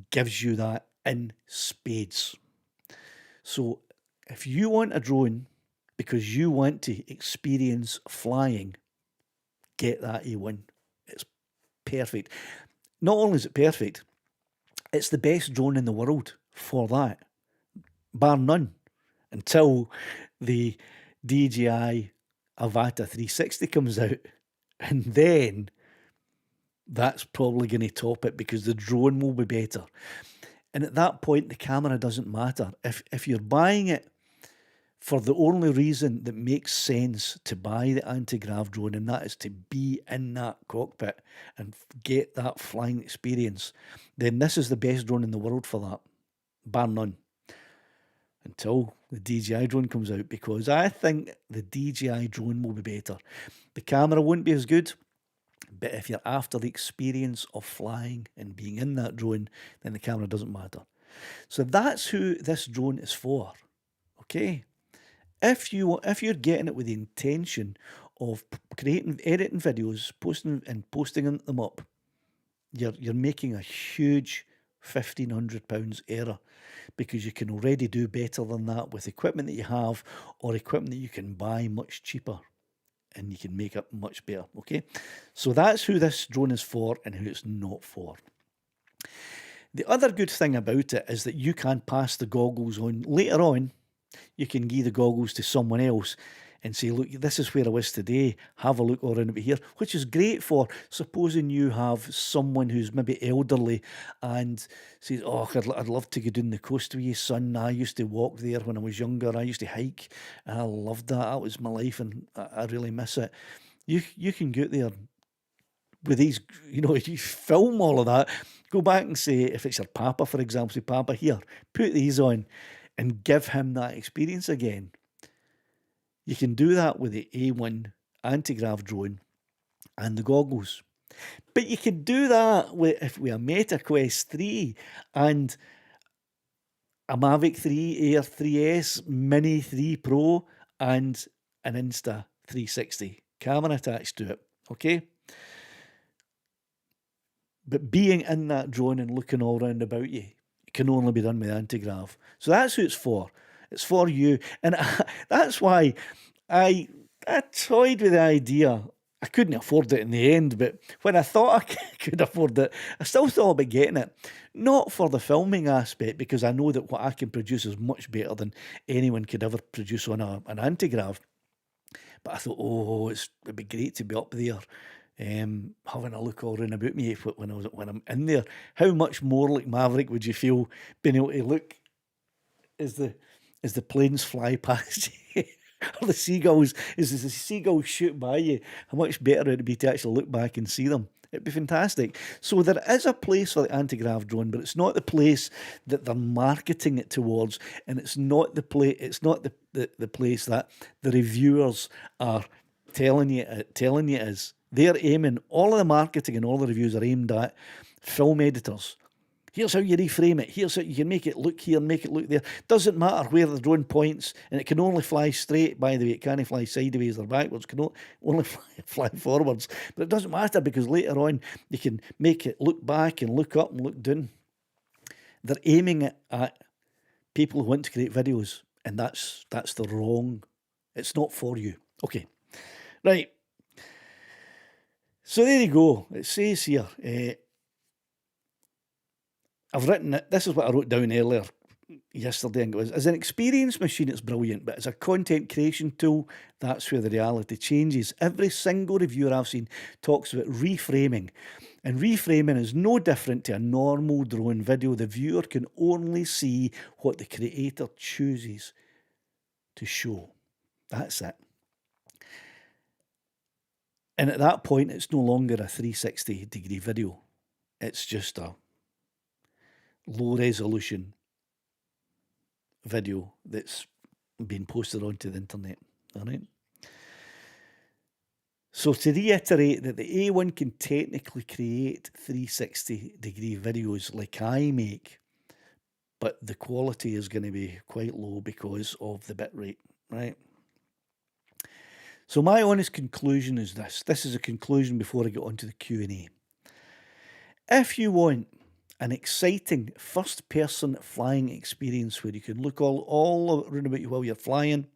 gives you that in spades. So if you want a drone because you want to experience flying, get that A1. It's perfect. Not only is it perfect, it's the best drone in the world for that, bar none, until the DJI Avata 360 comes out. And then that's probably going to top it because the drone will be better. And at that point, the camera doesn't matter. If you're buying it for the only reason that makes sense to buy the anti-grav drone, and that is to be in that cockpit and get that flying experience, then this is the best drone in the world for that, bar none. Until the DJI drone comes out, because I think the DJI drone will be better. The camera won't be as good, but if you're after the experience of flying and being in that drone, then the camera doesn't matter. So that's who this drone is for, okay? If you're getting it with the intention of editing videos, posting them up, you're making a huge £1,500 error, because you can already do better than that with equipment that you have or equipment that you can buy much cheaper, and you can make it much better, okay? So that's who this drone is for and who it's not for. The other good thing about it is that you can pass the goggles on later on. You can give the goggles to someone else and say, look, this is where I was today. Have a look around over here, which is great for supposing you have someone who's maybe elderly and says, oh, I'd love to go down the coast with you, son. I used to walk there when I was younger. I used to hike and I loved that. That was my life and I really miss it. You can go out there with these, you film all of that. Go back and say, if it's your papa, for example, say, Papa, here, put these on, and give him that experience again. You can do that with the A1 anti-grav drone and the goggles. But you can do that with a Meta Quest 3 and a Mavic 3 Air 3S, Mini 3 Pro, and an Insta360 camera attached to it, okay? But being in that drone and looking all round about you can only be done with anti-grav. So that's who it's for. It's for you. And that's why I toyed with the idea. I couldn't afford it in the end, but when I thought I could afford it, I still thought about getting it. Not for the filming aspect, because I know that what I can produce is much better than anyone could ever produce on an antigrav. But I thought, it'd be great to be up there, having a look all round about me when I'm in there. How much more like Maverick would you feel being able to look as the planes fly past you? Or the seagulls, as the seagulls shoot by you, how much better it'd be to actually look back and see them. It'd be fantastic. So there is a place for the anti-grav drone, but it's not the place that they're marketing it towards, and it's not the the place that the reviewers are telling you it is. They're aiming, all of the marketing and all the reviews are aimed at film editors. Here's how you reframe it. Here's how you can make it look here and make it look there. Doesn't matter where the drone points, and it can only fly straight, by the way. It can't fly sideways or backwards. It can only fly forwards. But it doesn't matter, because later on you can make it look back and look up and look down. They're aiming it at people who want to create videos, and that's the wrong. It's not for you. Okay, right. So there you go. It says here. I've written it. This is what I wrote down earlier yesterday. And it was, as an experience machine, it's brilliant, but as a content creation tool, that's where the reality changes. Every single reviewer I've seen talks about reframing, and reframing is no different to a normal drone video. The viewer can only see what the creator chooses to show. That's it. And at that point, it's no longer a 360-degree video. It's just a low resolution video that's been posted onto the internet. All right. So to reiterate that the A1 can technically create 360-degree videos like I make, but the quality is going to be quite low because of the bitrate, right? So my honest conclusion is this. This is a conclusion before I get on to the Q&A. If you want an exciting first-person flying experience where you can look all around about you while you're flying,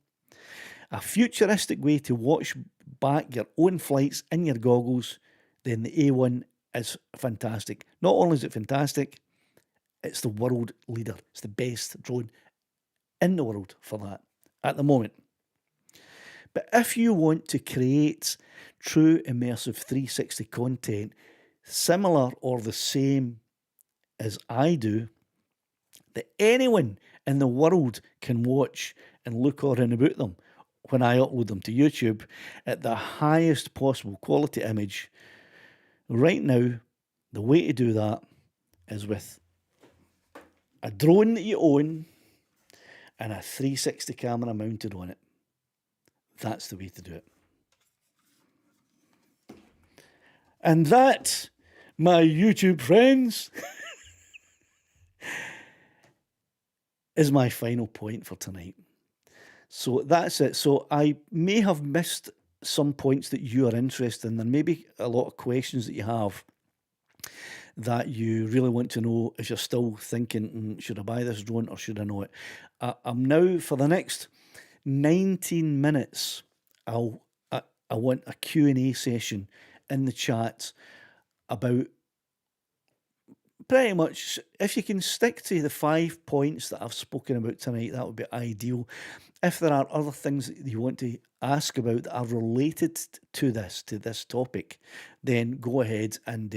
a futuristic way to watch back your own flights in your goggles, then the A1 is fantastic. Not only is it fantastic, it's the world leader. It's the best drone in the world for that at the moment. But if you want to create true immersive 360 content, similar or the same as I do, that anyone in the world can watch and look around about them when I upload them to YouTube at the highest possible quality image, right now, the way to do that is with a drone that you own and a 360 camera mounted on it. That's the way to do it. And that, my YouTube friends, is my final point for tonight. So that's it. So I may have missed some points that you are interested in. There may be a lot of questions that you have that you really want to know if you're still thinking, should I buy this drone or should I not? I'm now, for the next 19 minutes, I want a Q&A session in the chat about pretty much, if you can stick to the 5 points that I've spoken about tonight, that would be ideal. If there are other things that you want to ask about that are related to this topic, then go ahead and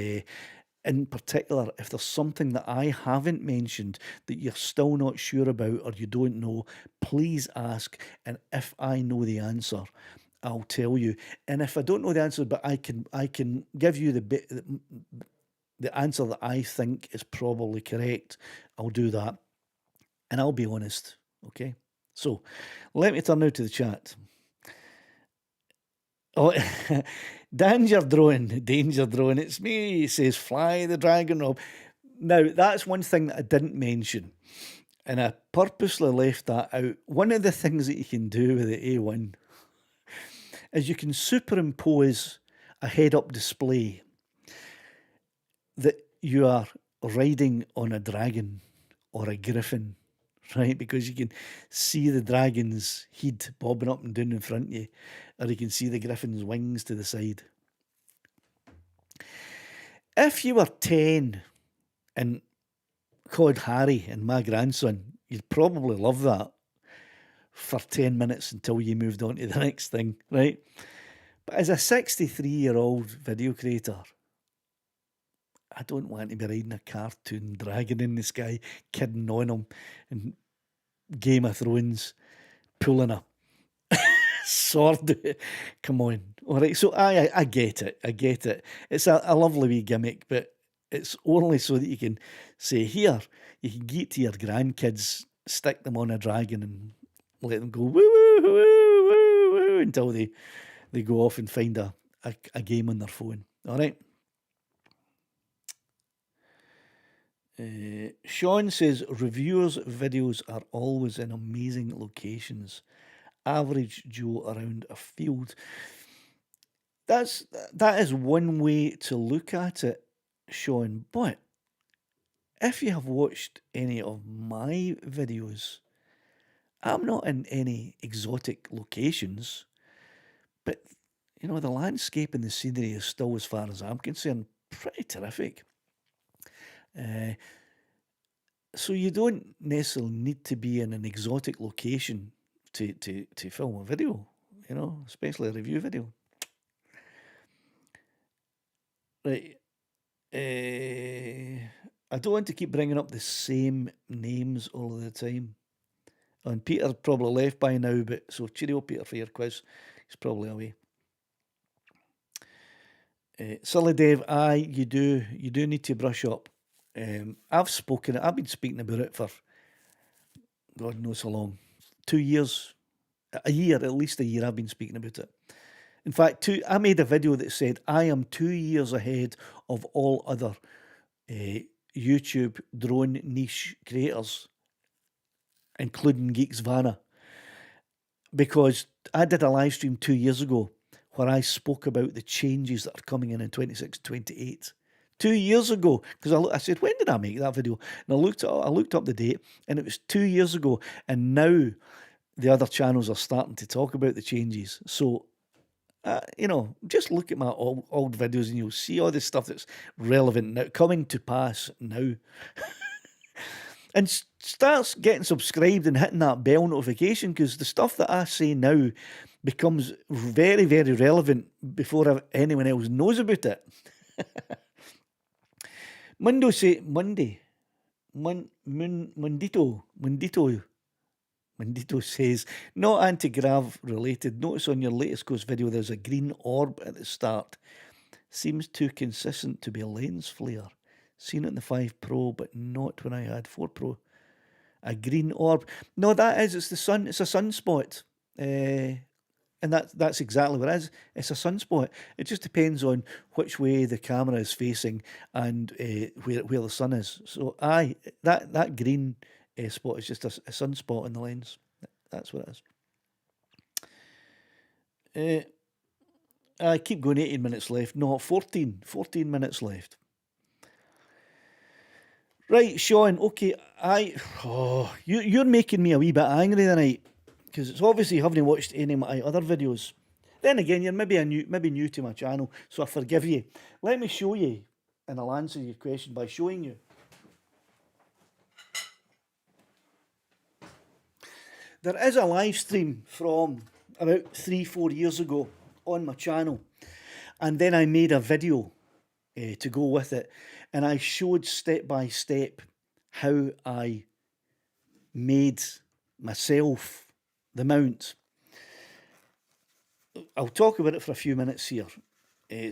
in particular, if there's something that I haven't mentioned that you're still not sure about or you don't know, please ask. And if I know the answer, I'll tell you. And if I don't know the answer, but I can give you the answer that I think is probably correct, I'll do that. And I'll be honest, okay? So, let me turn now to the chat. Oh, danger drone, it's me, he says, fly the Dragon Rob. Now, that's one thing that I didn't mention, and I purposely left that out. One of the things that you can do with the A1 is you can superimpose a head-up display that you are riding on a dragon or a griffin, right? Because you can see the dragon's head bobbing up and down in front of you, or you can see the griffin's wings to the side. If you were 10 and called Harry and my grandson, you'd probably love that for 10 minutes until you moved on to the next thing, right? But as a 63-year-old video creator, I don't want to be riding a cartoon dragon in the sky, kidding on him, and Game of Thrones pulling a sword. Come on. All right, so I get it. I get it. It's a lovely wee gimmick, but it's only so that you can say, here, you can get to your grandkids, stick them on a dragon and let them go woo, woo, woo, woo, woo, until they go off and find a game on their phone. All right. Sean says, reviewers' videos are always in amazing locations. Average Joe around a field. That is one way to look at it, Sean. But if you have watched any of my videos, I'm not in any exotic locations, but you know, the landscape and the scenery is still, as far as I'm concerned, pretty terrific. So you don't necessarily need to be in an exotic location to film a video, you know, especially a review video. Right. I don't want to keep bringing up the same names all of the time. And Peter probably left by now, but so cheerio, Peter, for your quiz. He's probably away. Silly Dave, aye, you do need to brush up. I've been speaking about it for God knows how long. 2 years, a year, at least a year I've been speaking about it. In fact, I made a video that said I am 2 years ahead of all other YouTube drone niche creators, including Geeks Vanna, because I did a live stream 2 years ago where I spoke about the changes that are coming in 26, 28. 2 years ago, because I said, when did I make that video? And I looked up the date, and it was 2 years ago. And now the other channels are starting to talk about the changes. So, you know, just look at my old videos, and you'll see all the stuff that's relevant now, coming to pass now. And start getting subscribed and hitting that bell notification, because the stuff that I say now becomes very, very relevant before anyone else knows about it. Mundito says, not anti-grav related. Notice on your latest Ghost video there's a green orb at the start. Seems too consistent to be a lens flare. Seen it in the 5 Pro, but not when I had 4 Pro. A green orb. No, it's the sun. It's a sunspot. And that's exactly what it is. It's a sunspot. It just depends on which way the camera is facing and where the sun is. So that green spot is just a sunspot in the lens. That's what it is. I keep going, 18 minutes left. No, 14 minutes left. Right, Sean, okay, you're making me a wee bit angry tonight, because it's obviously you haven't watched any of my other videos. Then again, you're maybe new to my channel, so I forgive you. Let me show you, and I'll answer your question by showing you. There is a live stream from about 3-4 years ago on my channel, and then I made a video to go with it, and I showed step by step how I made myself the mount. I'll talk about it for a few minutes here.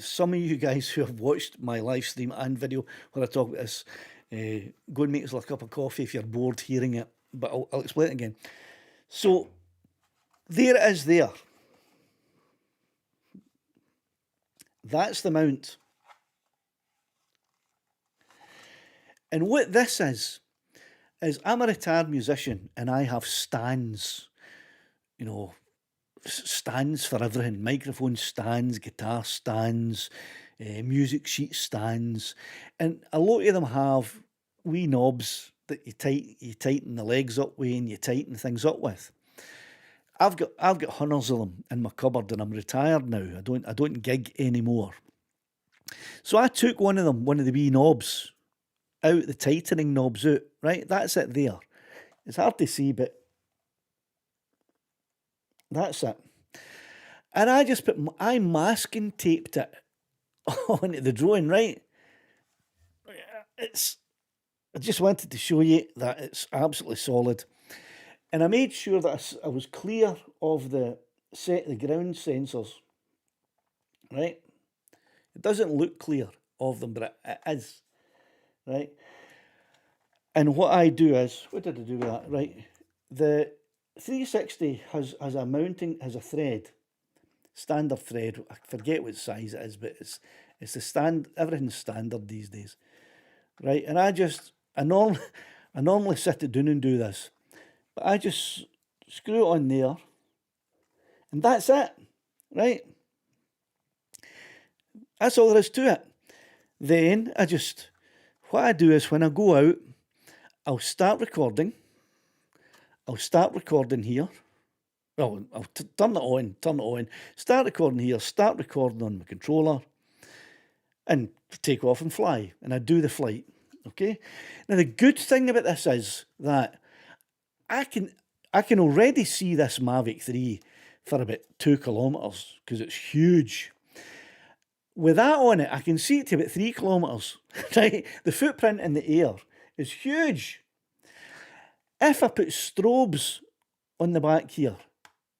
Some of you guys who have watched my live stream and video where I talk about this, go and make yourself a cup of coffee if you're bored hearing it, but I'll explain it again. So there it is there. That's the mount. And what this is I'm a retired musician, and I have stands, you know, stands for everything. Microphone stands, guitar stands, music sheet stands. And a lot of them have wee knobs that you tighten the legs up with and you tighten things up with. I've got hundreds of them in my cupboard, and I'm retired now. I don't gig anymore. So I took one of the wee knobs out, the tightening knobs out. Right, that's it there. It's hard to see, but that's it. And I masking taped it onto the drone. Right, I just wanted to show you that it's absolutely solid. And I made sure that I was clear of the ground sensors. Right, it doesn't look clear of them, but it is. Right, and what I do is, what did I do with that? Right, the 360 has a thread, standard thread. I forget what size it is, but it's the everything's standard these days. Right, and I normally sit it down and do this, but I just screw it on there, and that's it. Right, that's all there is to it. Then what I do is, when I go out, I'll start recording. I'll start recording here. Well, I'll turn it on, start recording here, start recording on my controller, and take off and fly. And I do the flight. Okay? Now, the good thing about this is that I can already see this Mavic 3 for about 2 kilometres, because it's huge. With that on it, I can see it to about 3 kilometres. Right? The footprint in the air is huge. If I put strobes on the back here,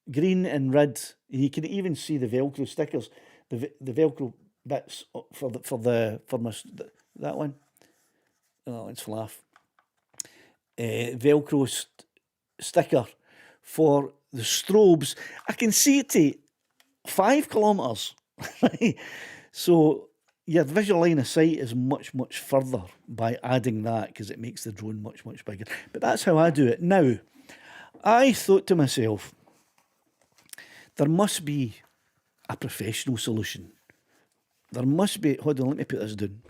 green and red, you can even see the Velcro stickers, the Velcro bits for that one. Oh, it's flaff. Velcro sticker for the strobes. I can see it to 5 kilometres. Right? So your visual line of sight is much, much further by adding that, because it makes the drone much, much bigger. But that's how I do it. Now, I thought to myself, there must be a professional solution. There must be, hold on, let me put this down.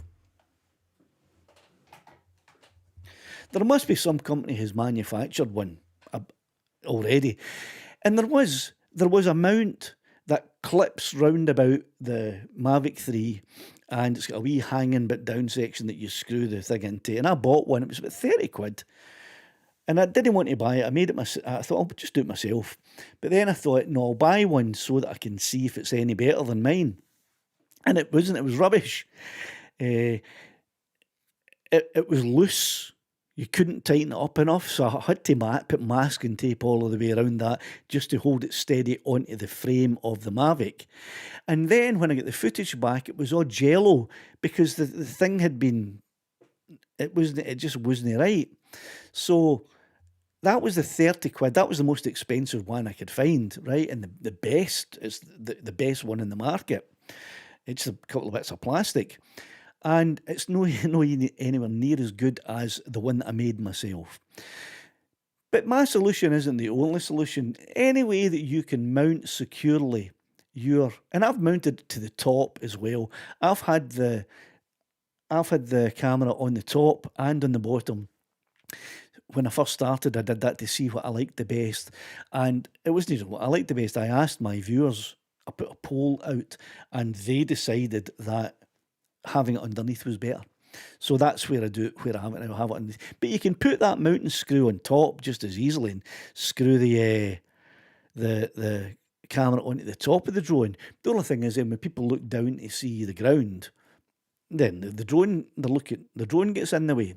There must be some company who's manufactured one already. And there was a mount that clips round about the Mavic 3, and it's got a wee hanging bit down section that you screw the thing into. And I bought one, it was about 30 quid. And I didn't want to buy it. I thought, I'll just do it myself. But then I thought, no, I'll buy one so that I can see if it's any better than mine. And it wasn't, it was rubbish. It was loose. You couldn't tighten it up enough, so I had to put masking tape all of the way around that just to hold it steady onto the frame of the Mavic. And then when I got the footage back, it was all jello, because the thing had been, it just wasn't right. So that was the 30 quid. That was the most expensive one I could find, right? And the best is the best one in the market. It's a couple of bits of plastic. And it's no anywhere near as good as the one that I made myself. But my solution isn't the only solution. Any way that you can mount securely and I've mounted it to the top as well. I've had the camera on the top and on the bottom. When I first started, I did that to see what I liked the best. And it wasn't even what I liked the best. I asked my viewers, I put a poll out, and they decided that having it underneath was better. So that's where I do it, where I have it now. I have it underneath. But you can put that mounting screw on top just as easily and screw the camera onto the top of the drone. The only thing is, when people look down to see the ground, then the drone gets in the way.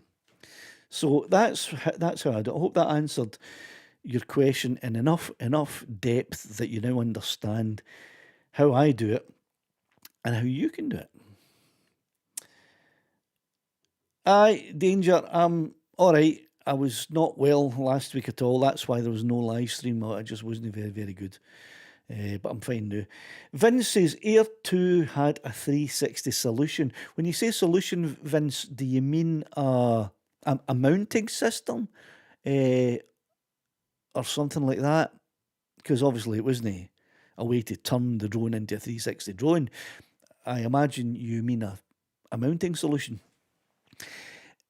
So that's how I do it. I hope that answered your question in enough depth that you now understand how I do it and how you can do it. Aye, Danger, I'm all right. I was not well last week at all. That's why there was no live stream. I just wasn't very, very good. But I'm fine now. Vince says Air 2 had a 360 solution. When you say solution, Vince, do you mean a mounting system or something like that? Because obviously it wasn't a way to turn the drone into a 360 drone. I imagine you mean a mounting solution.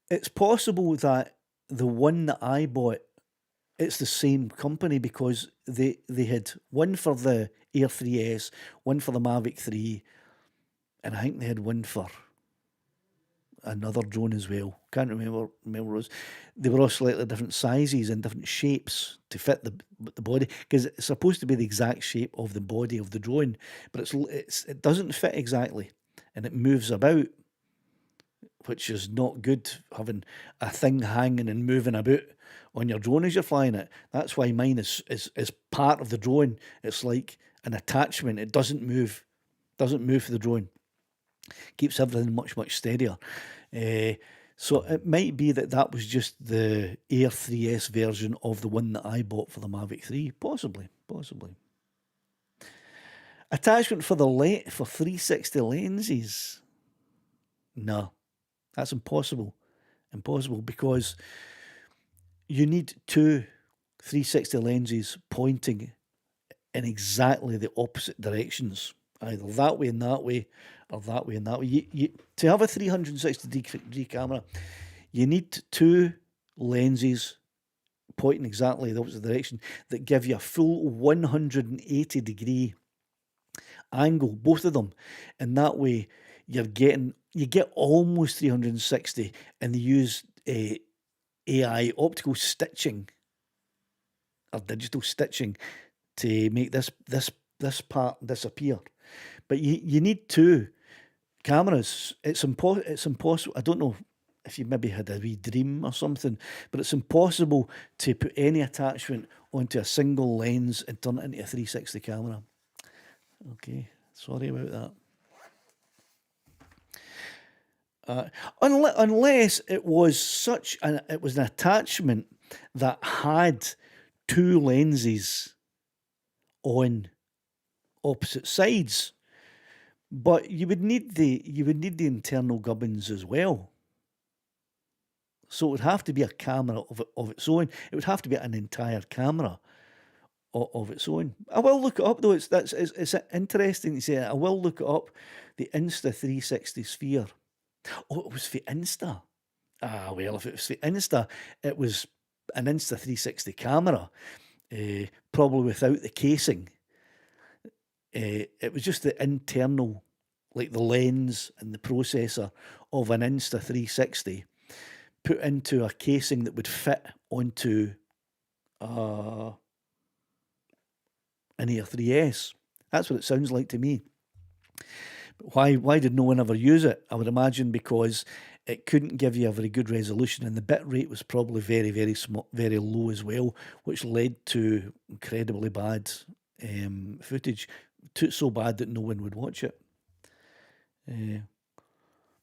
It's possible that the one that I bought, it's the same company because they had one for the Air 3S, one for the Mavic 3, and I think they had one for another drone as well. Can't remember what it was. They were all slightly different sizes and different shapes to fit the body, because it's supposed to be the exact shape of the body of the drone, but it doesn't fit exactly, and it moves about, which is not good, having a thing hanging and moving about on your drone as you're flying it. That's why mine is part of the drone. It's like an attachment. It doesn't move for the drone. Keeps everything much, much steadier. So it might be that was just the Air 3S version of the one that I bought for the Mavic 3. Possibly. Attachment for 360 lenses. No, that's impossible. Impossible, because you need two 360 lenses pointing in exactly the opposite directions, either that way and that way, or that way and that way. To have a 360-degree camera, you need two lenses pointing exactly the opposite direction that give you a full 180-degree angle, both of them, and that way you get almost 360, and they use AI optical stitching or digital stitching to make this part disappear. But you need two cameras. It's impossible. I don't know if you maybe had a wee dream or something, but it's impossible to put any attachment onto a single lens and turn it into a 360 camera. Okay, sorry about that. Unless it was an attachment that had two lenses on opposite sides, but you would need the internal gubbins as well. So it would have to be a camera of its own. It would have to be an entire camera of its own. I will look it up though. It's interesting to say. I will look it up. The Insta 360 Sphere. Oh, it was for Insta. Ah, well, if it was for Insta, it was an Insta 360 camera, probably without the casing. It was just the internal, like the lens and the processor of an Insta 360 put into a casing that would fit onto an Air 3S. That's what it sounds like to me. But why did no one ever use it? I would imagine because it couldn't give you a very good resolution, and the bit rate was probably very, very small, very low as well, which led to incredibly bad footage. So bad that no one would watch it.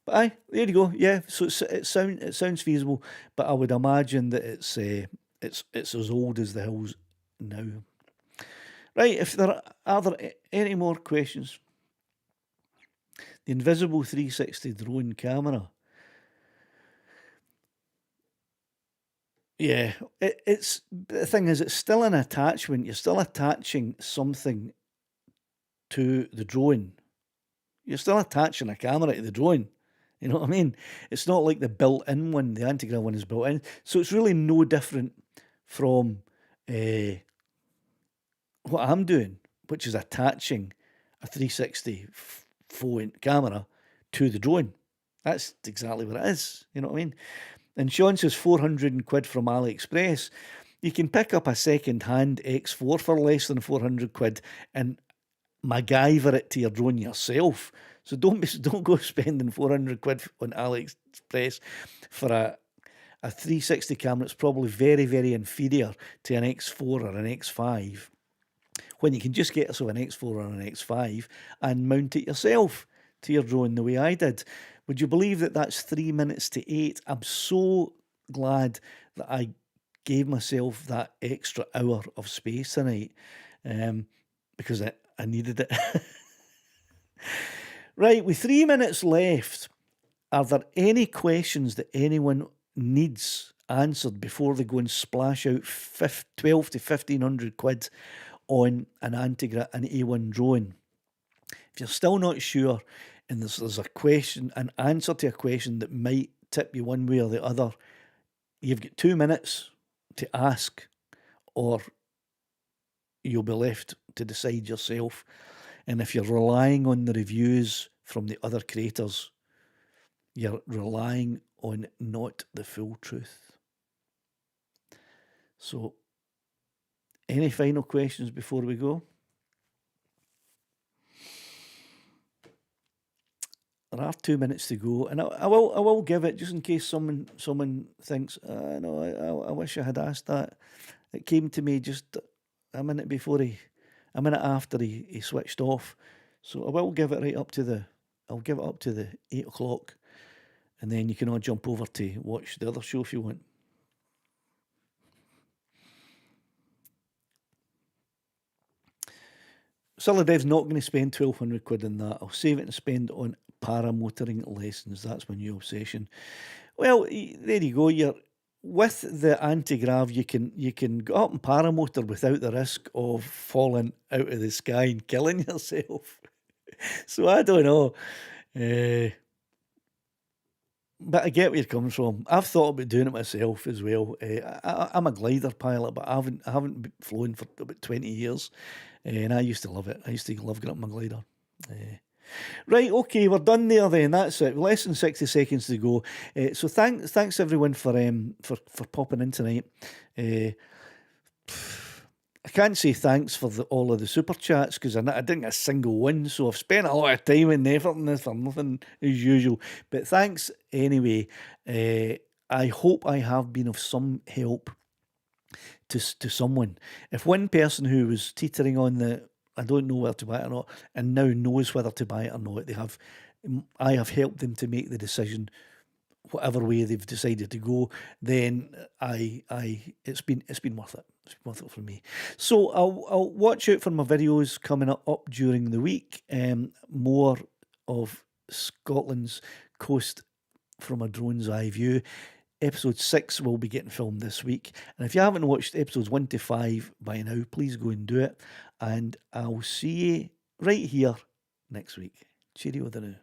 But aye, there you go. Yeah, so it sounds feasible, but I would imagine that it's as old as the hills now. Right, if are there any more questions? The invisible 360 drone camera. Yeah, it's the thing is, it's still an attachment. You're still attaching something to the drone. You're still attaching a camera to the drone. You know what I mean? It's not like the built-in one, the Antigra one is built in. So it's really no different from what I'm doing, which is attaching a 360 phone camera to the drone. That's exactly what it is. You know what I mean? And Sean says 400 quid from AliExpress. You can pick up a second-hand X4 for less than 400 quid and MacGyver it to your drone yourself. So don't go spending 400 quid on AliExpress for a 360 camera. It's probably very, very inferior to an X4 or an X5, when you can just get yourself an X4 or an X5 and mount it yourself to your drone the way I did. Would you believe that that's 3 minutes to 8? I'm so glad that I gave myself that extra hour of space tonight, because I needed it. Right, with 3 minutes left, are there any questions that anyone needs answered before they go and splash out 12 to 1500 quid on an Antigra, an A1 drone? If you're still not sure, and there's a question, an answer to a question that might tip you one way or the other, you've got 2 minutes to ask, or you'll be left to decide yourself. And if you're relying on the reviews from the other creators, you're relying on not the full truth. So, any final questions before we go? There are 2 minutes to go, and I will give it, just in case someone thinks, no, I wish I had asked that. It came to me just a minute after he switched off. So I will give it right up to the 8 o'clock, and then you can all jump over to watch the other show if you want. Silly Dev's not going to spend 1,200 quid on that. I'll save it and spend on paramotoring lessons. That's my new obsession. Well, there you go. You're with the anti-grav. You can go up and paramotor without the risk of falling out of the sky and killing yourself. So I don't know. But I get where you're coming from. I've thought about doing it myself as well. I'm a glider pilot, but I haven't flown for about 20 years. And I used to love it. I used to love getting up my glider. Right, okay, we're done there then. That's it. Less than 60 seconds to go. So thanks everyone for popping in tonight. I can't say thanks for all of the super chats because I didn't get a single one. So I've spent a lot of time and effort on this for nothing as usual. But thanks anyway. I hope I have been of some help to someone. If one person who was teetering on the I don't know whether to buy it or not, and now knows whether to buy it or not, I have helped them to make the decision, whatever way they've decided to go. Then it's been worth it. It's been worth it for me. So I'll watch out for my videos coming up during the week. More of Scotland's coast from a drone's eye view. Episode 6 will be getting filmed this week. And if you haven't watched episodes 1 to 5 by now, please go and do it. And I'll see you right here next week. Cheerio the now.